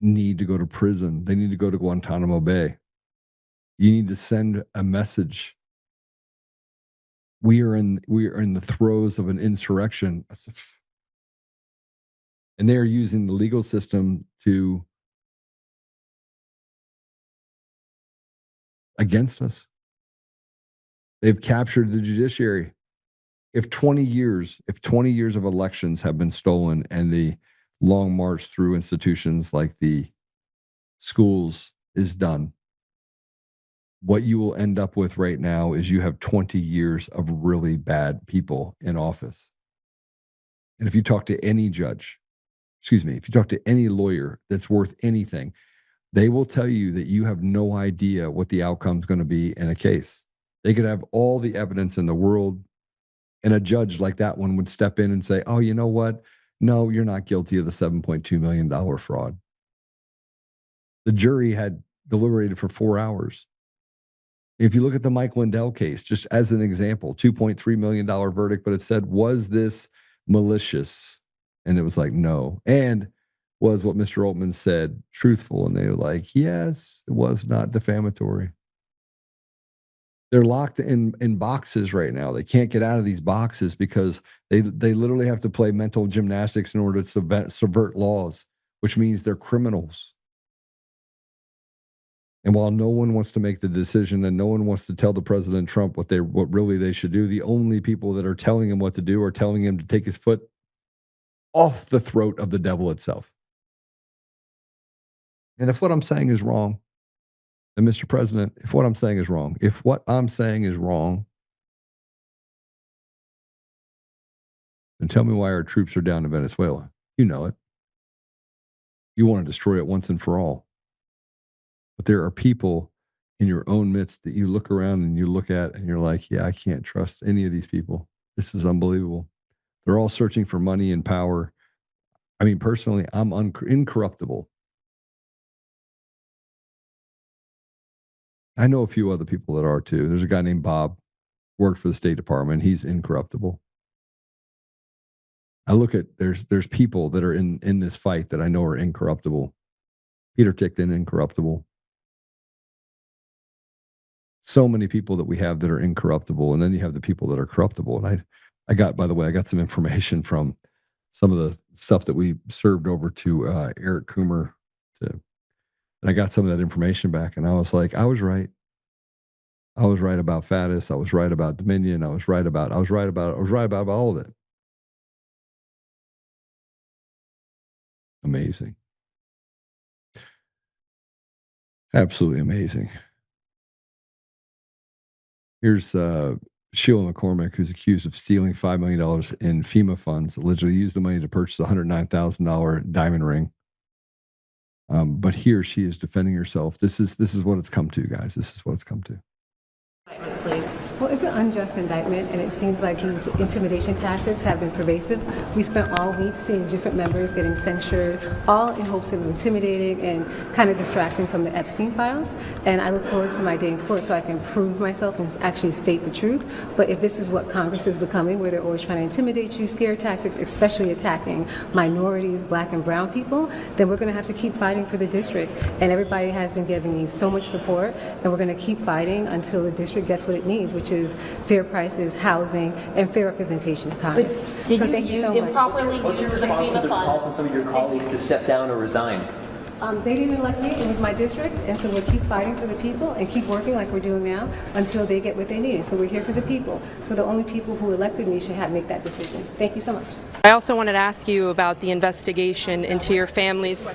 need to go to prison. They need to go to Guantanamo Bay. You need to send a message. We are in the throes of an insurrection. And they are using the legal system against us. They've captured the judiciary. If 20 years of elections have been stolen and the long march through institutions like the schools is done, what you will end up with right now is you have 20 years of really bad people in office. And if you talk to any judge, if you talk to any lawyer that's worth anything, they will tell you that you have no idea what the outcome is going to be in a case. They could have all the evidence in the world, and a judge like that one would step in and say, oh, you know what? No, you're not guilty of the $7.2 million fraud. The jury had deliberated for 4 hours. If you look at the Mike Lindell case, just as an example, $2.3 million verdict, but it said, was this malicious? And it was like, no. And was what Mr. Oltmann said truthful? And they were like, yes, it was not defamatory. They're locked in boxes right now. They can't get out of these boxes because they literally have to play mental gymnastics in order to subvert laws, which means they're criminals. And while no one wants to make the decision and no one wants to tell the President Trump what really they should do, the only people that are telling him what to do are telling him to take his foot off the throat of the devil itself. And if what I'm saying is wrong, then Mr. President, if what I'm saying is wrong, then tell me why our troops are down in Venezuela. You know it. You want to destroy it once and for all. But there are people in your own midst that you look around and you look at and you're like, yeah, I can't trust any of these people. This is unbelievable. They're all searching for money and power. I mean, personally, I'm incorruptible. I know a few other people that are too. There's a guy named Bob, worked for the State Department. He's incorruptible. I look at, there's people that are in this fight that I know are incorruptible. Peter Tickton, incorruptible. So many people that we have that are incorruptible. And then you have the people that are corruptible. And I got some information from some of the stuff that we served over to Eric Coomer and I got some of that information back, and I was like, I was right. I was right about Faddis. I was right about Dominion. I was right about all of it. Amazing. Absolutely amazing. Here's Sheila McCormick, who's accused of stealing $5 million in FEMA funds, allegedly used the money to purchase a $109,000 diamond ring. But here she is defending herself. This is what it's come to, guys. This is what it's come to. Well, it's an unjust indictment, and it seems like these intimidation tactics have been pervasive. We spent all week seeing different members getting censured, all in hopes of intimidating and kind of distracting from the Epstein files. And I look forward to my day in court so I can prove myself and actually state the truth. But if this is what Congress is becoming, where they're always trying to intimidate you, scare tactics, especially attacking minorities, black and brown people, then we're going to have to keep fighting for the district. And everybody has been giving me so much support, and we're going to keep fighting until the district gets what it needs, which is fair prices, housing, and fair representation of Congress. But did you improperly use the FEMA funds? Call some of your colleagues to step down or resign? They didn't elect me. It was my district, and so we'll keep fighting for the people and keep working like we're doing now until they get what they need. So we're here for the people. So the only people who elected me should make that decision. Thank you so much. I also wanted to ask you about the investigation into your families.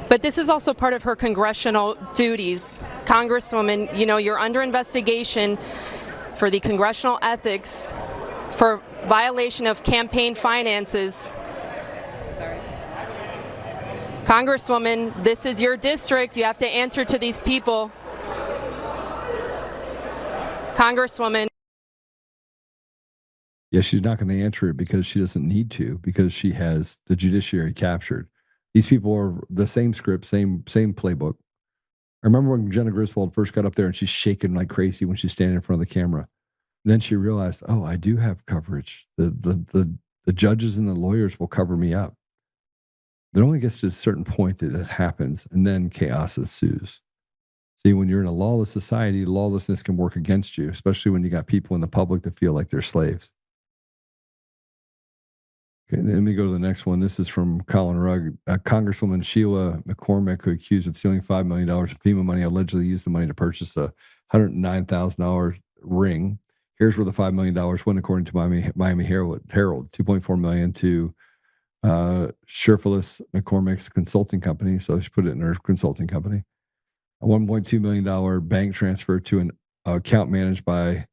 But this is also part of her congressional duties. Congresswoman, you know, you're under investigation for the congressional ethics for violation of campaign finances. Congresswoman, this is your district. You have to answer to these people. Congresswoman. Yeah, she's not going to answer it because she doesn't need to, because she has the judiciary captured. These people are the same script, same playbook. I remember when Jenna Griswold first got up there and she's shaking like crazy when she's standing in front of the camera. Then she realized, oh, I do have coverage. The judges and the lawyers will cover me up. It only gets to a certain point that it happens, and then chaos ensues. See, when you're in a lawless society, lawlessness can work against you, especially when you got people in the public that feel like they're slaves. Okay, let me go to the next one. This is from Colin Rugg. Congresswoman Sheila McCormick, who accused of stealing $5 million of FEMA money, allegedly used the money to purchase a $109,000 ring. Here's where the $5 million went, according to Miami Herald. $2.4 million to Sherfilis McCormick's consulting company. So she put it in her consulting company. A $1.2 million bank transfer to an account managed by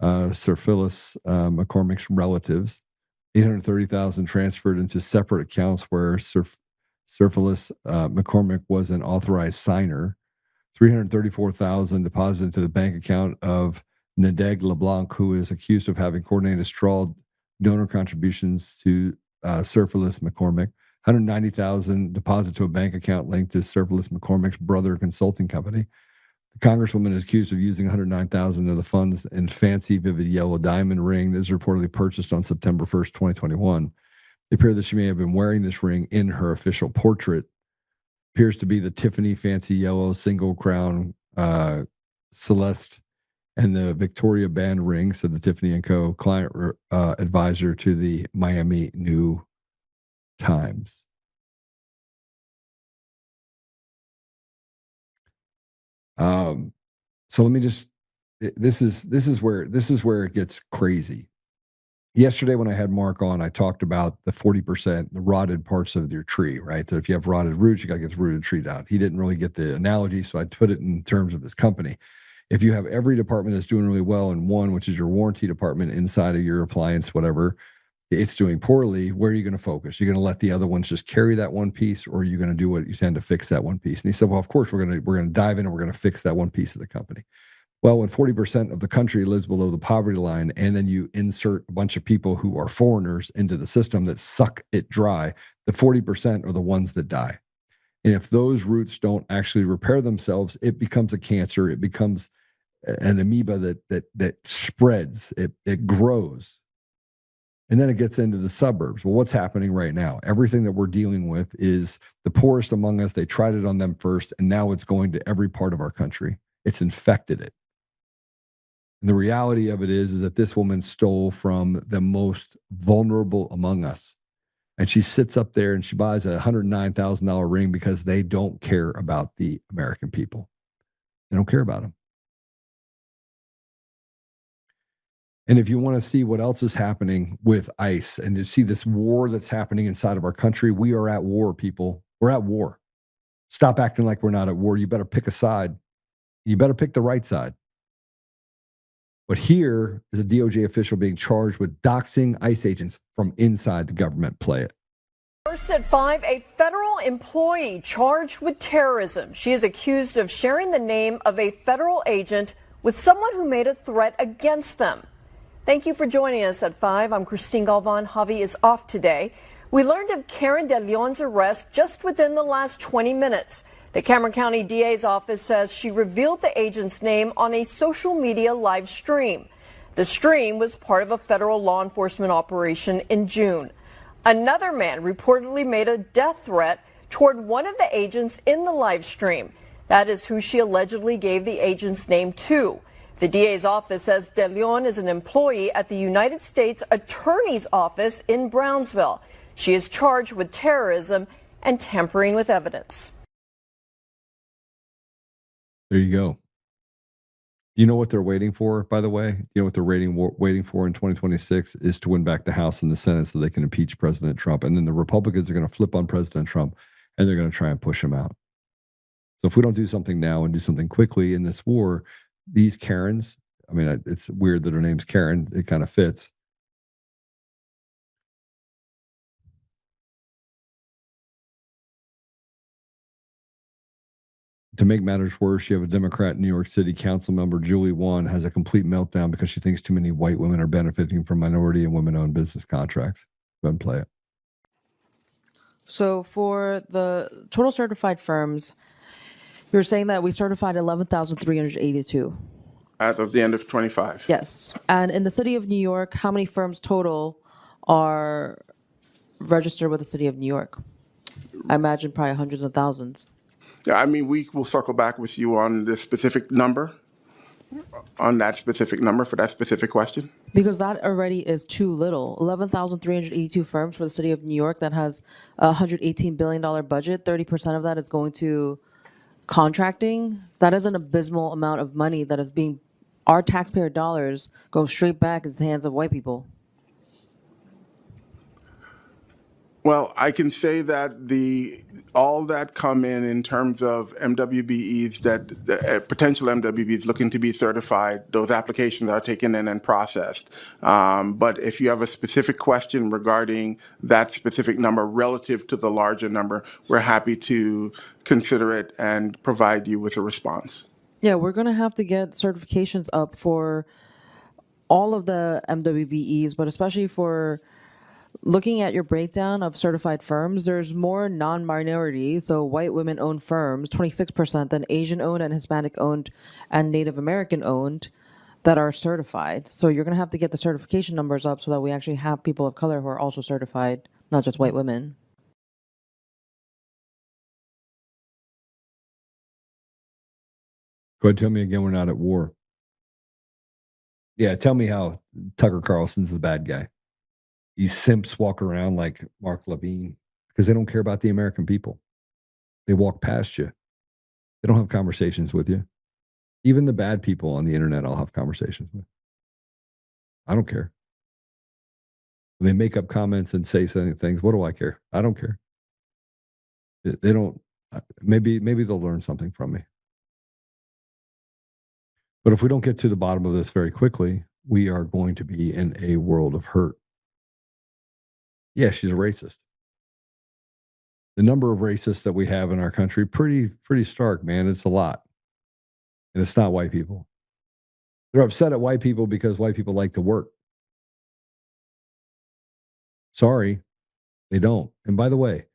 Sherfilis McCormick's relatives. $830,000 transferred into separate accounts where Sherfilis McCormick was an authorized signer. $334,000 deposited into the bank account of Nadeg LeBlanc, who is accused of having coordinated straw donor contributions to Sherfilis McCormick. $190,000 deposited to a bank account linked to Sherfilis McCormick's brother consulting company. The Congresswoman is accused of using $109,000 of the funds in fancy, vivid yellow diamond ring that is reportedly purchased on September 1st, 2021. It appears that she may have been wearing this ring in her official portrait. Appears to be the Tiffany fancy yellow single crown Celeste and the Victoria band ring, said the Tiffany & Co. client advisor to the Miami New Times. So let me just, this is where it gets crazy. Yesterday when I had Mark on, I talked about the 40%, the rotted parts of your tree, right? So if you have rotted roots, you got to get the rooted tree down. He didn't really get the analogy, so I put it in terms of his company. If you have every department that's doing really well and one, which is your warranty department inside of your appliance, whatever, it's doing poorly, where are you going to focus? You're going to let the other ones just carry that one piece, or are you going to do what you can to fix that one piece? And he said, well, of course, we're going to dive in and we're going to fix that one piece of the company. Well, when 40% of the country lives below the poverty line, and then you insert a bunch of people who are foreigners into the system that suck it dry, the 40% are the ones that die. And if those roots don't actually repair themselves, it becomes a cancer. It becomes an amoeba that spreads. It grows. And then it gets into the suburbs. Well, what's happening right now? Everything that we're dealing with is the poorest among us. They tried it on them first, and now it's going to every part of our country. It's infected it. And the reality of it is that this woman stole from the most vulnerable among us. And she sits up there and she buys a $109,000 ring because they don't care about the American people. They don't care about them. And if you want to see what else is happening with ICE and to see this war that's happening inside of our country, we are at war, people. We're at war. Stop acting like we're not at war. You better pick a side. You better pick the right side. But here is a DOJ official being charged with doxing ICE agents from inside the government. Play it. First at 5, a federal employee charged with terrorism. She is accused of sharing the name of a federal agent with someone who made a threat against them. Thank you for joining us at 5. I'm Christine Galvan. Javi is off today. We learned of Karen De Leon's arrest just within the last 20 minutes. The Cameron County DA's office says she revealed the agent's name on a social media live stream. The stream was part of a federal law enforcement operation in June. Another man reportedly made a death threat toward one of the agents in the live stream. That is who she allegedly gave the agent's name to. The DA's office says De Leon is an employee at the United States Attorney's Office in Brownsville. She is charged with terrorism and tampering with evidence. There you go. You know what they're waiting for, by the way? You know what they're waiting for in 2026 is to win back the House and the Senate so they can impeach President Trump. And then the Republicans are going to flip on President Trump and they're going to try and push him out. So if we don't do something now and do something quickly in this war, these Karens, I mean, it's weird that her name's Karen. It kind of fits. To make matters worse, you have a Democrat New York City council member, Julie Wan, has a complete meltdown because she thinks too many white women are benefiting from minority and women-owned business contracts. Go ahead and play it. So for the total certified firms, you're saying that we certified 11,382. As of the end of 25. Yes. And in the city of New York, how many firms total are registered with the city of New York? I imagine probably hundreds of thousands. Yeah, I mean, we will circle back with you on the specific number, on that specific number for that specific question. Because that already is too little. 11,382 firms for the city of New York that has a $118 billion budget. 30% of that is going to contracting. That is an abysmal amount of money that is being, our taxpayer dollars go straight back into the hands of white people. Well, I can say that all that come in terms of MWBEs that potential MWBEs looking to be certified, those applications are taken in and processed. But if you have a specific question regarding that specific number relative to the larger number, we're happy to consider it and provide you with a response. Yeah, we're going to have to get certifications up for all of the MWBEs, but especially for looking at your breakdown of certified firms, there's more non-minority, so white women-owned firms, 26%, than Asian-owned and Hispanic-owned and Native American-owned that are certified. So you're going to have to get the certification numbers up so that we actually have people of color who are also certified, not just white women. Go ahead, tell me again we're not at war. Yeah, tell me how Tucker Carlson's the bad guy. These simps walk around like Mark Levine because they don't care about the American people. They walk past you. They don't have conversations with you. Even the bad people on the internet I'll have conversations with. I don't care. When they make up comments and say things, what do I care? I don't care. They don't, maybe they'll learn something from me. But if we don't get to the bottom of this very quickly, we are going to be in a world of hurt. Yeah, she's a racist. The number of racists that we have in our country, pretty stark, man. It's a lot. And it's not white people. They're upset at white people because white people like to work. Sorry, they don't. And by the way,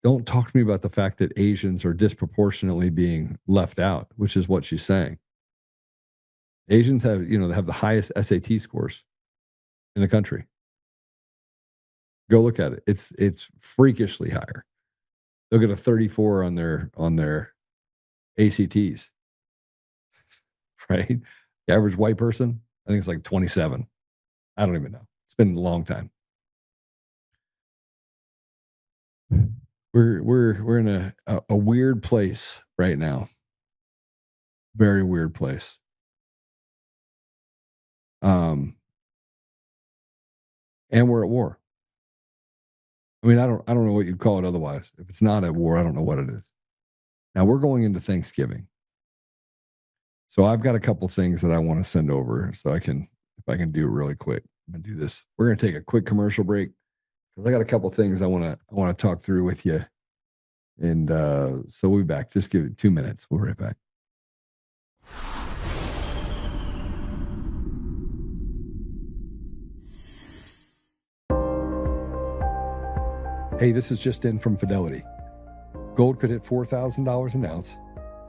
don't talk to me about the fact that Asians are disproportionately being left out, which is what she's saying. Asians have, they have the highest SAT scores in the country. Go look at it. It's freakishly higher. They'll get a 34 on their ACTs. Right? The average white person, I think it's like 27. I don't even know. It's been a long time. We're in a weird place right now. Very weird place. And we're at war. I mean, I don't know what you'd call it otherwise. If it's not at war, I don't know what it is. Now we're going into Thanksgiving. So I've got a couple things that I want to send over so if I can do it really quick. I'm going to do this. We're going to take a quick commercial break because I got a couple things I want to talk through with you. And so we'll be back. Just give it 2 minutes. We'll be right back. Hey, this is just in from Fidelity. Gold could hit $4,000 an ounce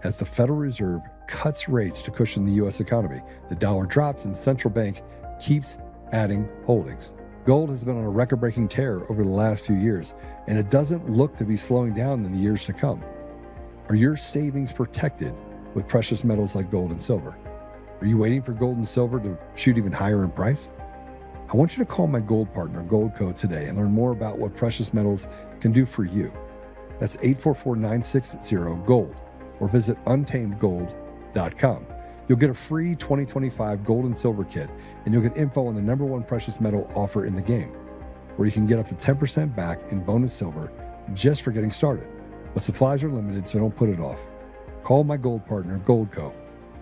as the Federal Reserve cuts rates to cushion the U.S. economy. The dollar drops and the central bank keeps adding holdings. Gold has been on a record-breaking tear over the last few years, and it doesn't look to be slowing down in the years to come. Are your savings protected with precious metals like gold and silver? Are you waiting for gold and silver to shoot even higher in price? I want you to call my gold partner, Goldco, today and learn more about what precious metals can do for you. That's 844-960-GOLD or visit untamedgold.com. You'll get a free 2025 gold and silver kit, and you'll get info on the #1 precious metal offer in the game, where you can get up to 10% back in bonus silver just for getting started. But supplies are limited, so don't put it off. Call my gold partner, Goldco,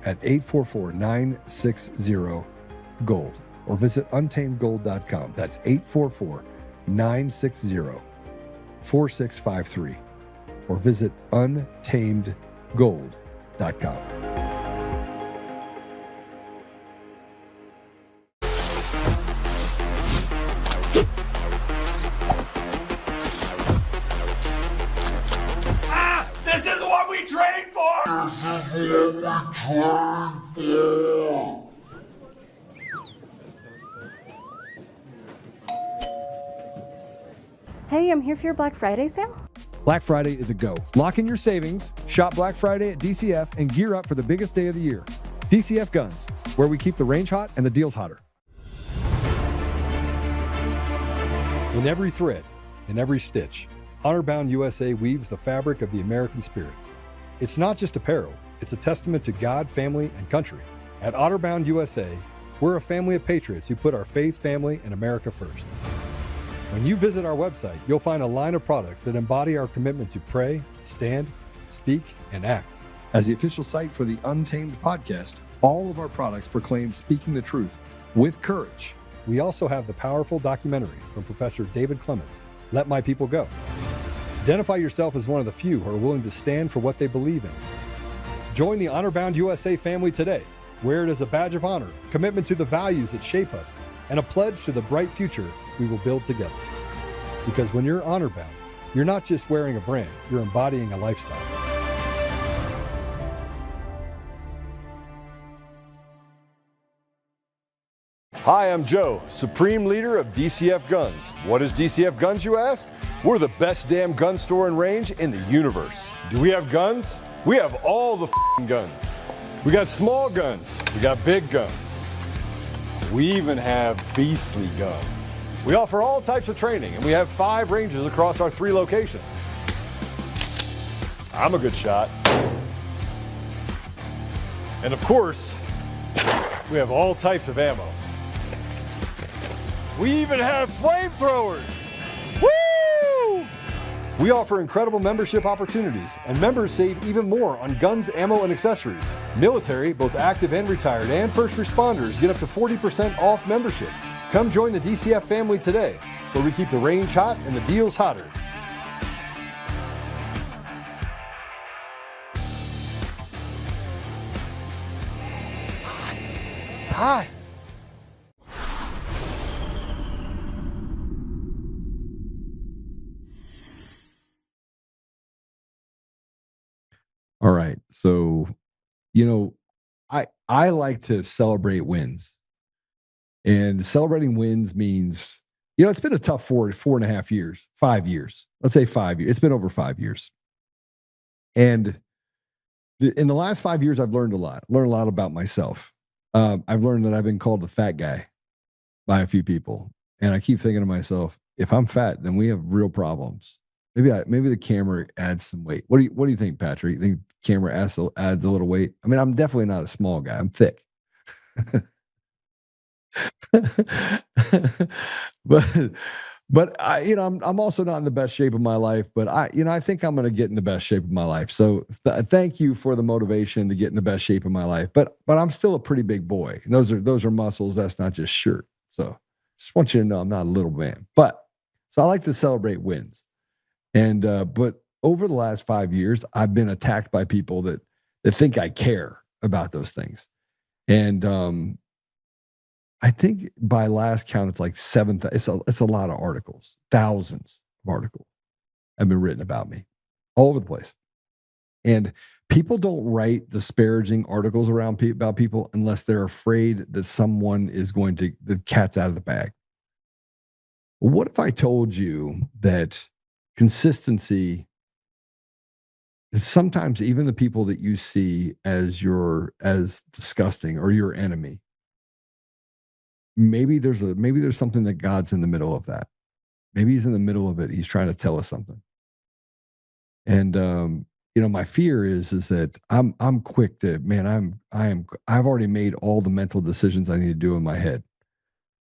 at 844-960-GOLD. or visit untamedgold.com. That's 844-960-4653. Or visit untamedgold.com. gold.com. This is what we trained for! This is what we trained for! Hey, I'm here for your Black Friday sale. Black Friday is a go. Lock in your savings, shop Black Friday at DCF, and gear up for the biggest day of the year. DCF Guns, where we keep the range hot and the deals hotter. In every thread, in every stitch, Honor-Bound USA weaves the fabric of the American spirit. It's not just apparel, it's a testament to God, family, and country. At Honor-Bound USA, we're a family of patriots who put our faith, family, and America first. When you visit our website, you'll find a line of products that embody our commitment to pray, stand, speak, and act. As the official site for the Untamed podcast, all of our products proclaim speaking the truth with courage. We also have the powerful documentary from Professor David Clements, Let My People Go. Identify yourself as one of the few who are willing to stand for what they believe in. Join the Honor-Bound USA family today. Wear it as a badge of honor, commitment to the values that shape us, and a pledge to the bright future we will build together. Because when you're honor-bound, you're not just wearing a brand, you're embodying a lifestyle. Hi, I'm Joe, Supreme Leader of DCF Guns. What is DCF Guns, you ask? We're the best damn gun store and range in the universe. Do we have guns? We have all the guns. We got small guns, we got big guns. We even have beastly guns. We offer all types of training, and we have 5 ranges across our 3 locations. I'm a good shot. And of course, we have all types of ammo. We even have flamethrowers. Woo! We offer incredible membership opportunities, and members save even more on guns, ammo, and accessories. Military, both active and retired, and first responders get up to 40% off memberships. Come join the DCF family today, where we keep the range hot and the deals hotter. It's hot. All right. So, I like to celebrate wins. And celebrating wins means, it's been a tough 4.5 years, 5 years. Let's say 5 years. It's been over 5 years. And in the last 5 years, I've learned a lot about myself. I've learned that I've been called the fat guy by a few people. And I keep thinking to myself, if I'm fat, then we have real problems. Maybe the camera adds some weight. What do you think, Patrick? You think the camera adds a little weight? I mean, I'm definitely not a small guy. I'm thick. but I'm also not in the best shape of my life, but I think I'm going to get in the best shape of my life. So thank you for the motivation to get in the best shape of my life. But I'm still a pretty big boy. And those are muscles. That's not just shirt. So just want you to know I'm not a little man. So I like to celebrate wins. And but over the last 5 years, I've been attacked by people that think I care about those things. And I think by last count, it's like 7. It's a lot of articles, thousands of articles have been written about me all over the place. And people don't write disparaging articles about people unless they're afraid that someone is the cat's out of the bag. What if I told you that consistency is sometimes even the people that you see as disgusting or your enemy, maybe there's something that God's in the middle of that. Maybe he's in the middle of it. He's trying to tell us something. And my fear is that I'm quick to, I've already made all the mental decisions I need to do in my head.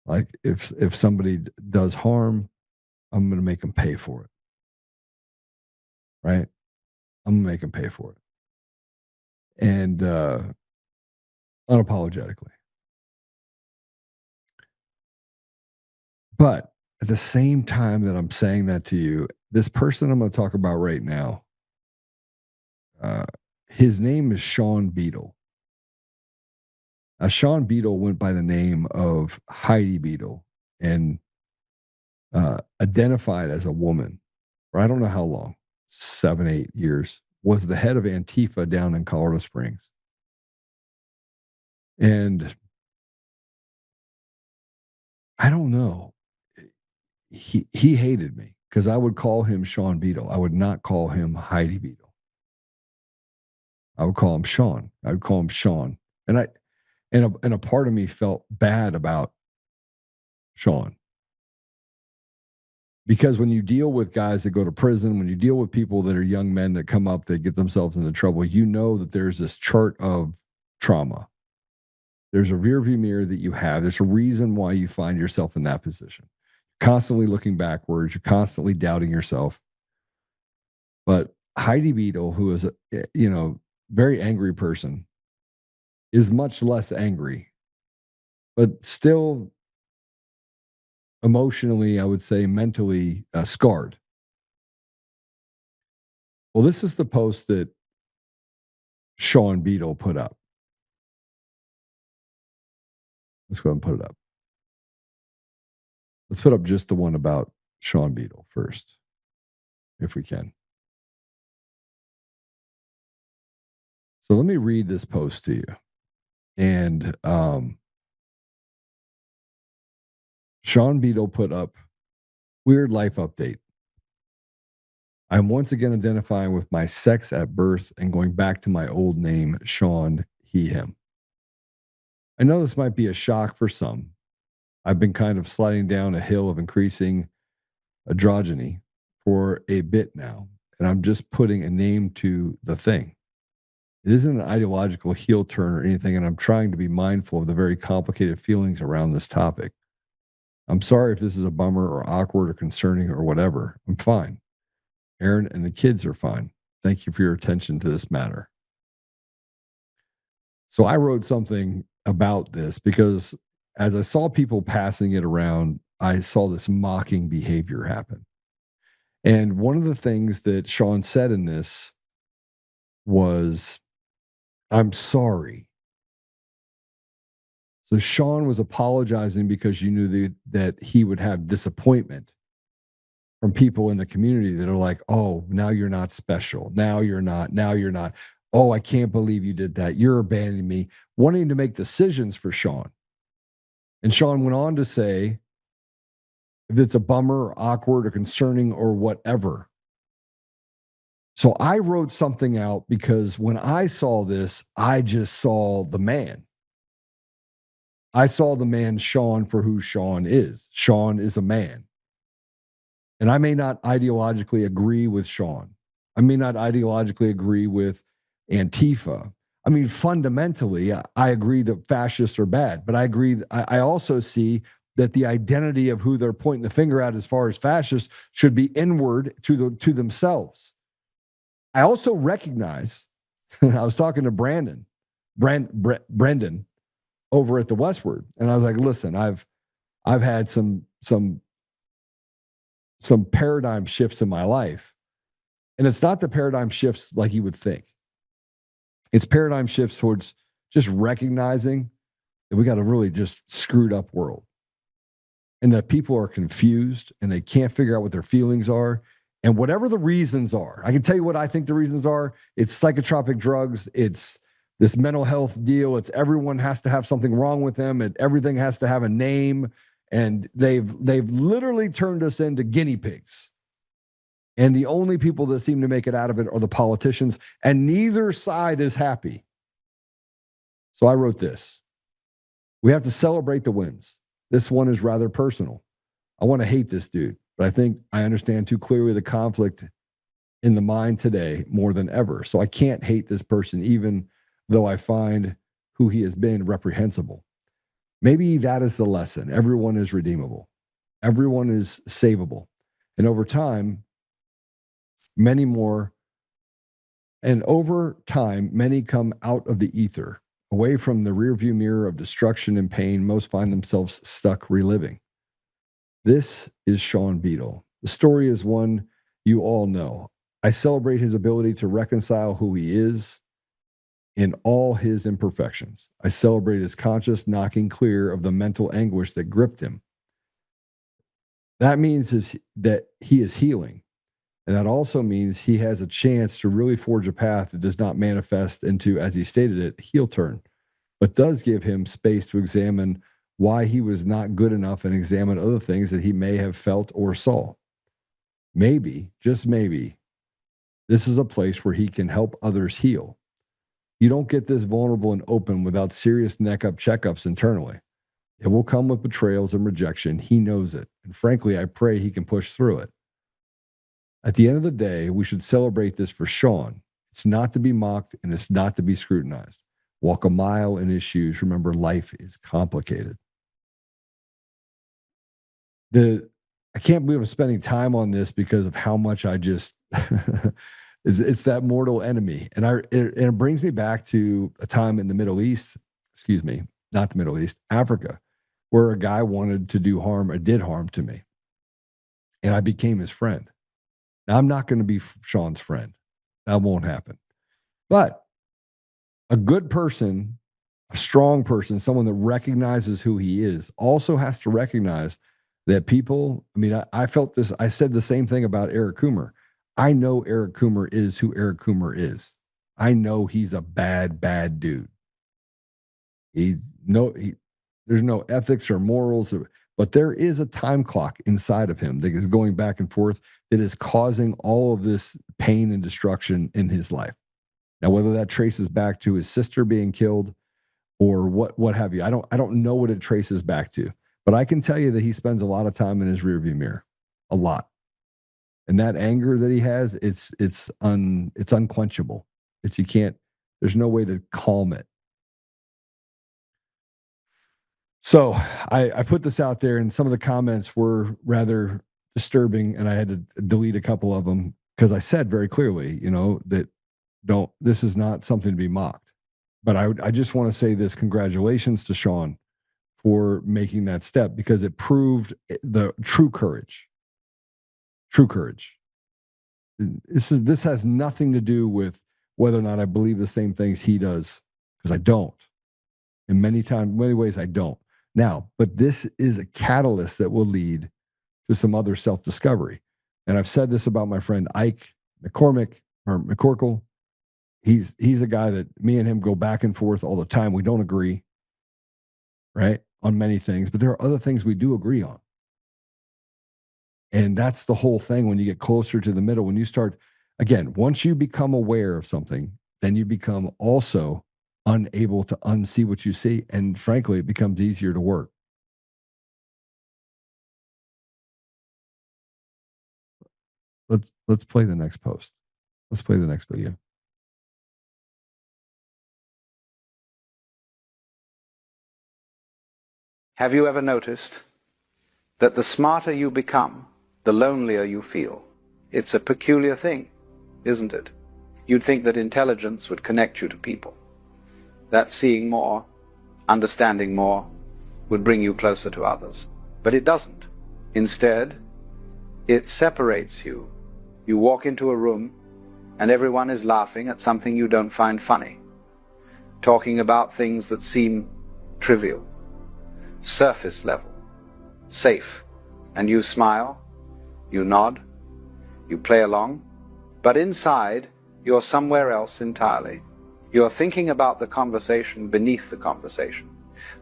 Like if somebody does harm, I'm going to make them pay for it. Right? I'm going to make them pay for it. And unapologetically. But at the same time that I'm saying that to you, this person I'm going to talk about right now, his name is Sean Beadle. Sean Beadle went by the name of Heidi Beadle and identified as a woman for I don't know how long, 7, 8 years, was the head of Antifa down in Colorado Springs. And I don't know. He hated me because I would call him Sean Beadle. I would not call him Heidi Beadle. I would call him Sean. I would call him Sean. And a part of me felt bad about Sean. Because when you deal with guys that go to prison, when you deal with people that are young men that come up, that get themselves into trouble, you know that there's this chart of trauma. There's a rearview mirror that you have. There's a reason why you find yourself in that position. Constantly looking backwards. You're constantly doubting yourself. But Heidi Beadle, who is a very angry person, is much less angry, but still emotionally, I would say mentally scarred. Well, this is the post that Sean Beadle put up. Let's go ahead and put it up. Let's put up just the one about Sean Beadle first, if we can. So let me read this post to you. And Sean Beadle put up, weird life update. I'm once again identifying with my sex at birth and going back to my old name, Sean, he, him. I know this might be a shock for some. I've been kind of sliding down a hill of increasing androgyny for a bit now, and I'm just putting a name to the thing. It isn't an ideological heel turn or anything, and I'm trying to be mindful of the very complicated feelings around this topic. I'm sorry if this is a bummer or awkward or concerning or whatever. I'm fine. Aaron and the kids are fine. Thank you for your attention to this matter. So I wrote something about this because as I saw people passing it around, I saw this mocking behavior happen. And one of the things that Sean said in this was, I'm sorry. So Sean was apologizing because you knew that he would have disappointment from people in the community that are like, oh, now you're not special. Now you're not. Now you're not. Oh, I can't believe you did that. You're abandoning me, wanting to make decisions for Sean. And Sean went on to say, if it's a bummer or awkward or concerning or whatever. So I wrote something out because when I saw this, I just saw the man. I saw the man Sean for who Sean is. Sean is a man. And I may not ideologically agree with Sean. I may not ideologically agree with Antifa. I mean, fundamentally, I agree that fascists are bad, but I also see that the identity of who they're pointing the finger at as far as fascists should be inward to themselves. I also recognize, I was talking to Brendan over at the Westward, and I was like, listen, I've had some paradigm shifts in my life. And it's not the paradigm shifts like you would think. It's paradigm shifts towards just recognizing that we got a really just screwed up world. And that people are confused and they can't figure out what their feelings are. And whatever the reasons are, I can tell you what I think the reasons are. It's psychotropic drugs. It's this mental health deal. It's everyone has to have something wrong with them. And everything has to have a name. And they've literally turned us into guinea pigs. And the only people that seem to make it out of it are the politicians. And neither side is happy. So I wrote this. We have to celebrate the wins. This one is rather personal. I want to hate this dude, but I think I understand too clearly the conflict in the mind today more than ever. So I can't hate this person, even though I find who he has been reprehensible. Maybe that is the lesson. Everyone is redeemable. Everyone is savable. And over time, many come out of the ether, away from the rearview mirror of destruction and pain. Most find themselves stuck reliving. This is Sean Beadle. The story is one you all know. I celebrate his ability to reconcile who he is in all his imperfections. I celebrate his conscious knocking clear of the mental anguish that gripped him. That means that he is healing. And that also means he has a chance to really forge a path that does not manifest into, as he stated it, heel turn, but does give him space to examine why he was not good enough and examine other things that he may have felt or saw. Maybe, just maybe, this is a place where he can help others heal. You don't get this vulnerable and open without serious neck-up checkups internally. It will come with betrayals and rejection. He knows it. And frankly, I pray he can push through it. At the end of the day, we should celebrate this for Sean. It's not to be mocked and it's not to be scrutinized. Walk a mile in his shoes. Remember, life is complicated. I can't believe I'm spending time on this because of how much I just... It's that mortal enemy. And it brings me back to a time in the Middle East, not the Middle East, Africa, where a guy wanted to do harm or did harm to me. And I became his friend. Now, I'm not going to be Sean's friend. That won't happen. But a good person, a strong person, someone that recognizes who he is, also has to recognize that people, I felt this, I said the same thing about Eric Coomer. I know Eric Coomer is who Eric Coomer is. I know he's a bad, bad dude. There's no ethics or morals, but there is a time clock inside of him that is going back and forth that is causing all of this pain and destruction in his life. Now, whether that traces back to his sister being killed or what have you, I don't know what it traces back to, but I can tell you that he spends a lot of time in his rearview mirror, a lot. And that anger that he has, it's unquenchable. There's no way to calm it. So I put this out there, and some of the comments were rather disturbing, and I had to delete a couple of them because I said very clearly, that this is not something to be mocked. But I just want to say this: congratulations to Sean for making that step, because it proved the true courage. True courage. This has nothing to do with whether or not I believe the same things he does, because I don't. In many ways, I don't. Now, but this is a catalyst that will lead to some other self-discovery. And I've said this about my friend Ike McCorkle. He's a guy that me and him go back and forth all the time. We don't agree, right, on many things, but there are other things we do agree on. And that's the whole thing when you get closer to the middle. When you start, again, once you become aware of something, then you become also unable to unsee what you see. And frankly, it becomes easier to work. Let's play the next post. Let's play the next video. Have you ever noticed that the smarter you become, the lonelier you feel? It's a peculiar thing, isn't it? You'd think that intelligence would connect you to people, that seeing more, understanding more, would bring you closer to others. But it doesn't. Instead, it separates you. You walk into a room and everyone is laughing at something you don't find funny, talking about things that seem trivial, surface level, safe, and you smile, you nod, you play along, but inside you're somewhere else entirely. You're thinking about the conversation beneath the conversation,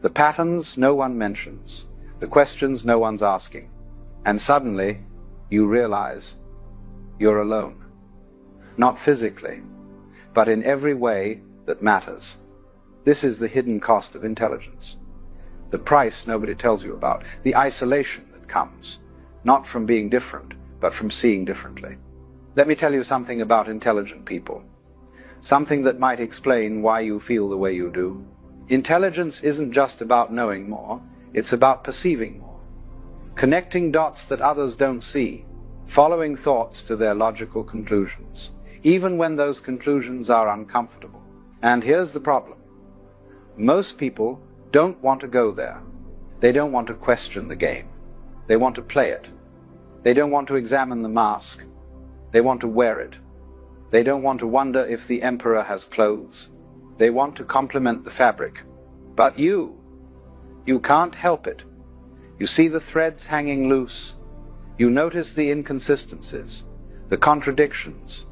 the patterns no one mentions, the questions no one's asking, and suddenly you realize you're alone. Not physically, but in every way that matters. This is the hidden cost of intelligence. The price nobody tells you about, the isolation that comes, not from being different, but from seeing differently. Let me tell you something about intelligent people, something that might explain why you feel the way you do. Intelligence isn't just about knowing more, it's about perceiving more, connecting dots that others don't see, following thoughts to their logical conclusions, even when those conclusions are uncomfortable. And here's the problem. Most people don't want to go there. They don't want to question the game. They want to play it. They don't want to examine the mask. They want to wear it. They don't want to wonder if the emperor has clothes. They want to complement the fabric. But you can't help it. You see the threads hanging loose. You notice the inconsistencies, the contradictions,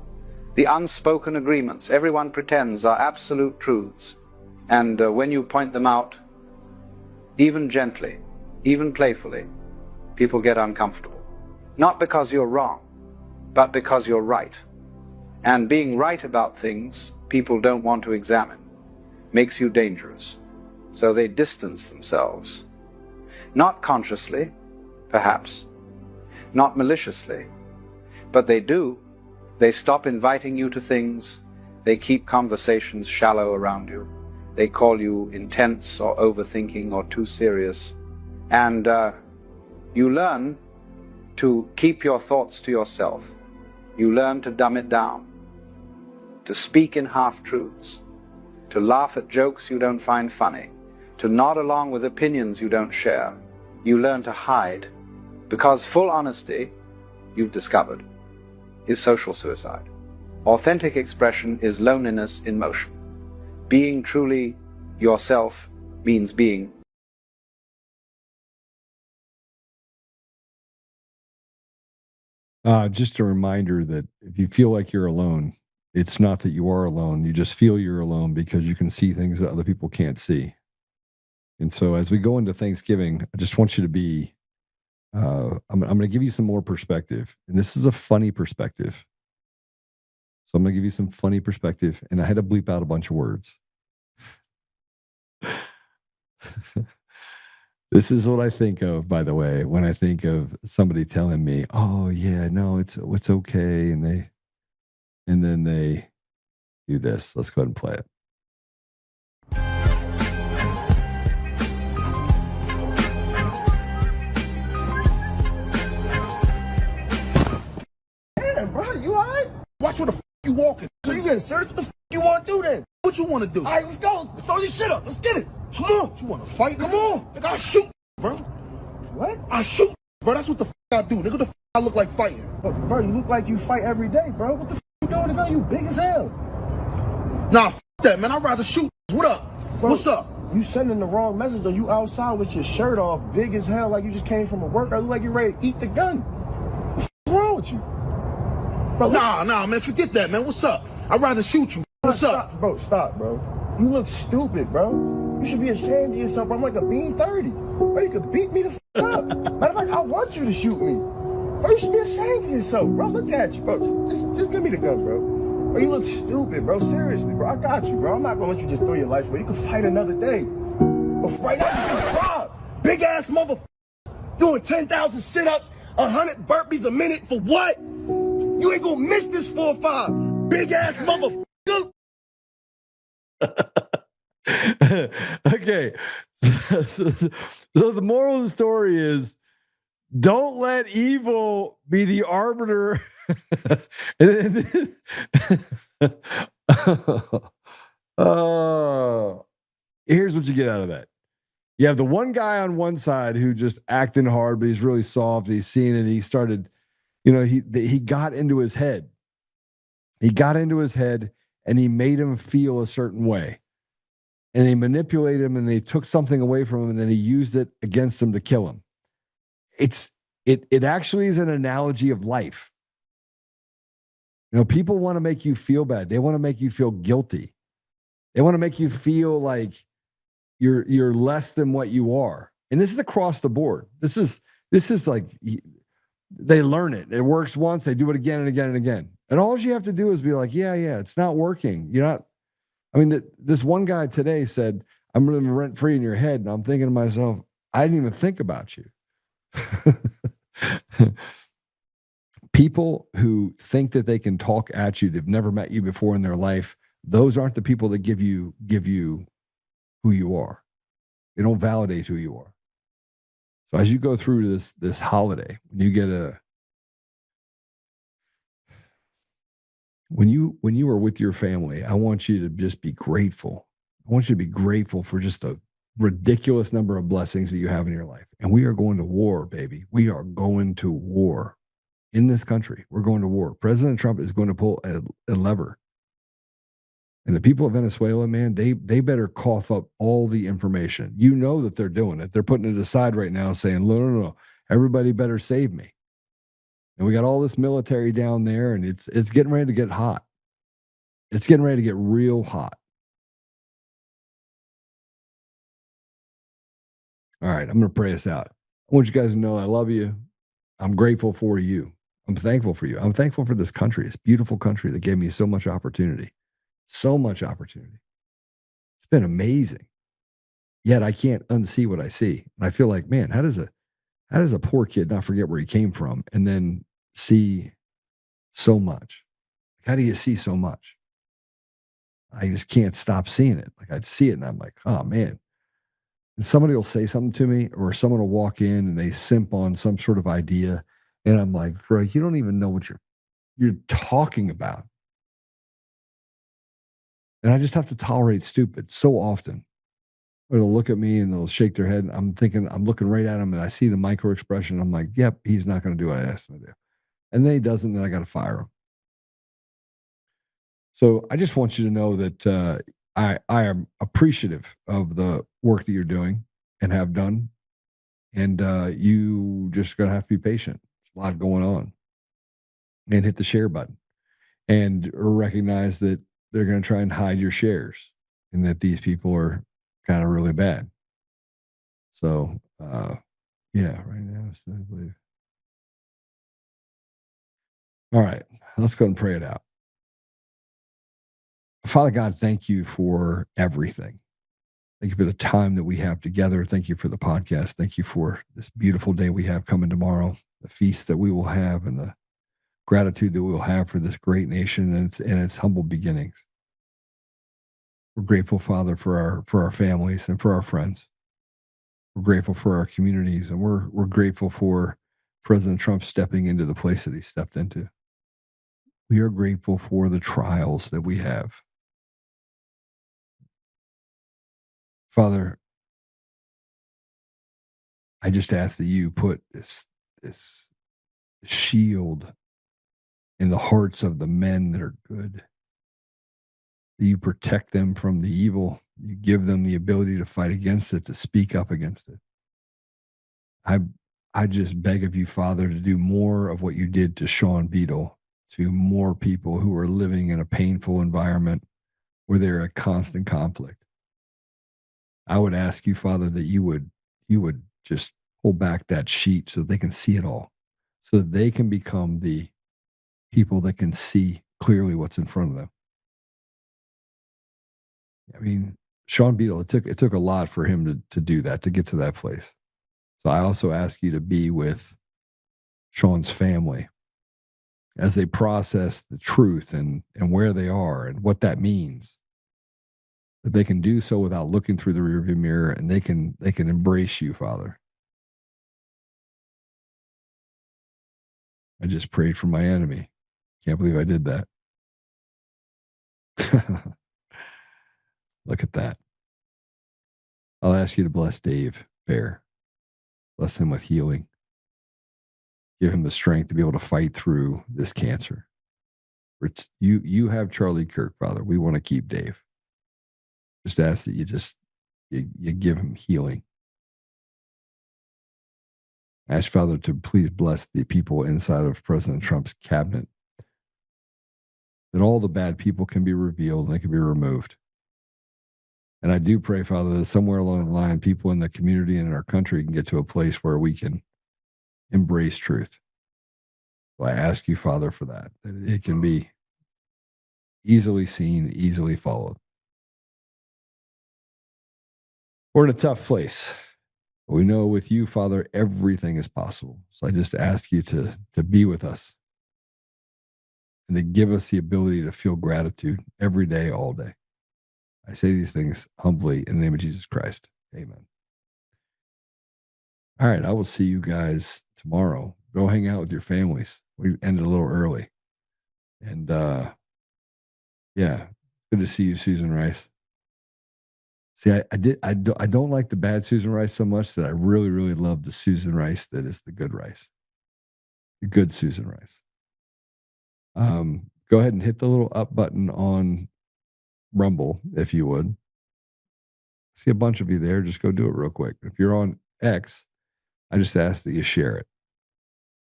the unspoken agreements everyone pretends are absolute truths. And when you point them out, even gently, even playfully, people get uncomfortable. Not because you're wrong, but because you're right. And being right about things people don't want to examine makes you dangerous. So they distance themselves. Not consciously, perhaps, not maliciously, but they do. They stop inviting you to things. They keep conversations shallow around you. They call you intense or overthinking or too serious. And you learn to keep your thoughts to yourself. You learn to dumb it down, to speak in half-truths, to laugh at jokes you don't find funny, to nod along with opinions you don't share. You learn to hide, because full honesty, you've discovered, is social suicide. Authentic expression is loneliness in motion. Being truly yourself means being just a reminder that if you feel like you're alone, it's not that you are alone. You just feel you're alone because you can see things that other people can't see. And so as we go into Thanksgiving, I just want you to be, I'm going to give you some more perspective. And this is a funny perspective. So I'm going to give you some funny perspective. And I had to bleep out a bunch of words. This is what I think of, by the way, when I think of somebody telling me, "Oh yeah, no, it's okay," and then they do this. Let's go ahead and play it. Damn, bro, you all right? Watch where the you walking. So you getting searched? What the you want to do then? What you want to do? All right, let's go. Let's throw this shit up. Let's get it. Come on. You want to fight? Come on. Nigga, I shoot, bro. What? I shoot, bro. That's what the I do. Nigga, the I look like fighting. Bro, you look like you fight every day, bro. What the you doing, nigga? You big as hell. Nah, that, man. I'd rather shoot. What up? Bro, what's up? You sending the wrong message, though. You outside with your shirt off, big as hell, like you just came from a workout. Look like you ready to eat the gun. What's wrong with you? Bro, nah, man. Forget that, man. What's up? I'd rather shoot you. What's up? Bro, stop, bro. You look stupid, bro. You should be ashamed of yourself, bro. I'm like a bean 30. Bro, you could beat me the up. Matter of fact, I want you to shoot me. Bro, you should be ashamed of yourself, bro. Look at you, bro. Just give me the gun, bro. Bro, you look stupid, bro. Seriously, bro. I got you, bro. I'm not gonna let you just throw your life away. You can fight another day. But right now, you can rob. Big ass motherfucker. Doing 10,000 sit-ups, 100 burpees a minute for what? You ain't gonna miss this 4 or 5. Big ass motherfucker. Okay. So the moral of the story is don't let evil be the arbiter. Here's what you get out of that. You have the one guy on one side who just acting hard, but he's really soft. He's seeing it. He started, he got into his head. He got into his head and he made him feel a certain way. And they manipulated him and they took something away from him and then he used it against him to kill him. It actually is an analogy of life. People want to make you feel bad. They want to make you feel guilty. They want to make you feel like you're less than what you are. And this is across the board. This is like they learn it. It works once, they do it again and again and again. And all you have to do is be like, yeah, it's not working. You're not. I mean, this one guy today said, "I'm living rent free in your head." And I'm thinking to myself, I didn't even think about you. People who think that they can talk at you, they've never met you before in their life, those aren't the people that give you who you are. They don't validate who you are. So as you go through this holiday, when you are with your family, I want you to just be grateful. I want you to be grateful for just a ridiculous number of blessings that you have in your life. And we are going to war, baby. We are going to war in this country. We're going to war. President Trump is going to pull a lever. And the people of Venezuela, man, they better cough up all the information. You know that they're doing it. They're putting it aside right now saying, no, everybody better save me. And we got all this military down there, and it's getting ready to get hot. It's getting ready to get real hot. All right, I'm going to pray us out. I want you guys to know I love you. I'm grateful for you. I'm thankful for you. I'm thankful for this country, this beautiful country that gave me so much opportunity. So much opportunity. It's been amazing. Yet I can't unsee what I see. And I feel like, man, how does a poor kid not forget where he came from and then see so much? How do you see so much? I just can't stop seeing it. Like I'd see it and I'm like, oh man. And somebody will say something to me, or someone will walk in and they simp on some sort of idea. And I'm like, bro, you don't even know what you're talking about. And I just have to tolerate stupid so often. Or they'll look at me and they'll shake their head. I'm thinking, I'm looking right at him and I see the micro expression. I'm like, yep, he's not going to do what I asked him to do. And then he doesn't, then I got to fire him. So I just want you to know that I am appreciative of the work that you're doing and have done. And you just going to have to be patient. There's a lot going on. And hit the share button. And recognize that they're going to try and hide your shares and that these people are kind of really bad. So, yeah, right now, I believe. All right, let's go and pray it out. Father God, thank you for everything. Thank you for the time that we have together. Thank you for the podcast. Thank you for this beautiful day we have coming tomorrow, the feast that we will have, and the gratitude that we will have for this great nation and its humble beginnings. We're grateful, Father, for our families and for our friends. We're grateful for our communities, and we're grateful for President Trump stepping into the place that he stepped into. We are grateful for the trials that we have. Father, I just ask that you put this shield in the hearts of the men that are good. That you protect them from the evil. You give them the ability to fight against it, to speak up against it. I just beg of you, Father, to do more of what you did to Sean Beadle, to more people who are living in a painful environment where they're at constant conflict. I would ask you, Father, that you would just pull back that sheet so they can see it all, so that they can become the people that can see clearly what's in front of them. I mean, Sean Beadle, it took a lot for him to do that, to get to that place. So I also ask you to be with Sean's family as they process the truth and where they are and what that means. That they can do so without looking through the rearview mirror, and they can embrace you, Father. I just prayed for my enemy. Can't believe I did that. Look at that. I'll ask you to bless Dave Bear. Bless him with healing. Give him the strength to be able to fight through this cancer. You have Charlie Kirk, Father. We want to keep Dave. Just ask that you give him healing. Ask, Father, to please bless the people inside of President Trump's cabinet. That all the bad people can be revealed and they can be removed. And I do pray, Father, that somewhere along the line, people in the community and in our country can get to a place where we can embrace truth. So I ask you, Father, for that it can be easily seen, easily followed. We're in a tough place. We know with you, Father, everything is possible. So I just ask you to be with us and to give us the ability to feel gratitude every day, all day. I say these things humbly in the name of Jesus Christ. Amen. All right, I will see you guys tomorrow. Go hang out with your families. We ended a little early. And yeah, good to see you, Susan Rice. See, I don't like the bad Susan Rice so much that I really, really love the Susan Rice that is the good Rice. The good Susan Rice. Go ahead and hit the little up button on Rumble, if you would. See a bunch of you there. Just go do it real quick. If you're on X, I just ask that you share it.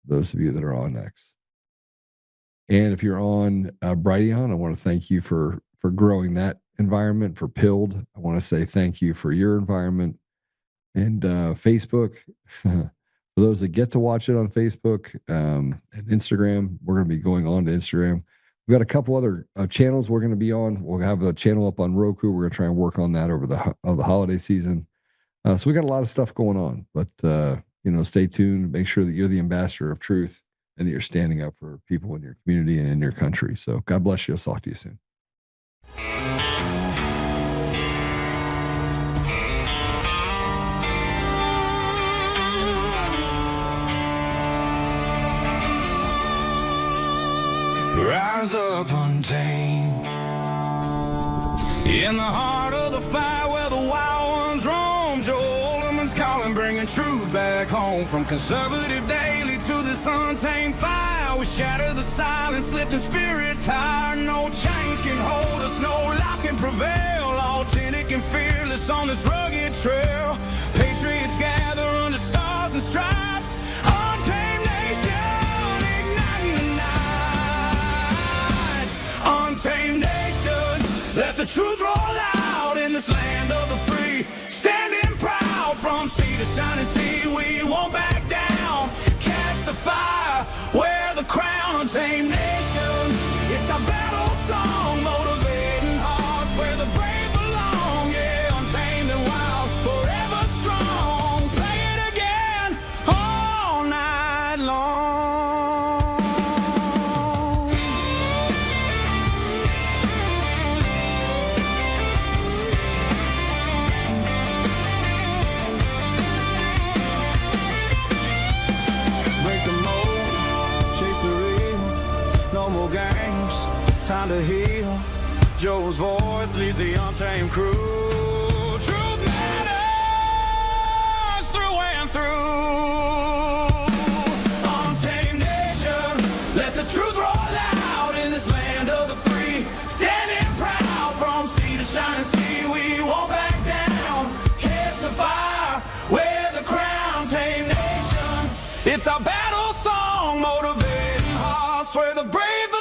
Those of you that are on X. And if you're on Brighteon, I want to thank you for growing that environment. For Pilled, I want to say thank you for your environment. And Facebook, for those that get to watch it on Facebook and Instagram, we're going to be going on to Instagram. We've got a couple other channels we're going to be on. We'll have a channel up on Roku. We're going to try and work on that over the holiday season. So we got a lot of stuff going on, but stay tuned. Make sure that you're the ambassador of truth and that you're standing up for people in your community and in your country. So God bless you. I'll talk to you soon. Rise up untamed in the heart of the fire where the wild ones roam. Joe Oltmann's calling, bringing truth back home. From conservative daily to this untamed fire, we shatter the silence, lifting spirits higher. No chains can hold us, no lies can prevail. Authentic and fearless on this rugged trail. Patriots gather under stars and stripes. Untamed nation, igniting the night. Untamed nation, let the truth roll out in this land of the free. Standing proud from sea to shining sea, we won't back down. Catch the fire, wear the crown. Untamed nation, it's our battle song, motivating hearts where the brave belong. Yeah, untamed and wild, forever strong. Play it again all night long. Break the mold, chase the real, no more games, time to heal. Joe's voice leads the untamed crew. Truth matters through and through. Untamed nation, let the truth roll out in this land of the free. Standing proud from sea to shining sea, we won't back down. Catch the fire, wear the crown. Untamed nation, it's our battle song, motivating hearts where the brave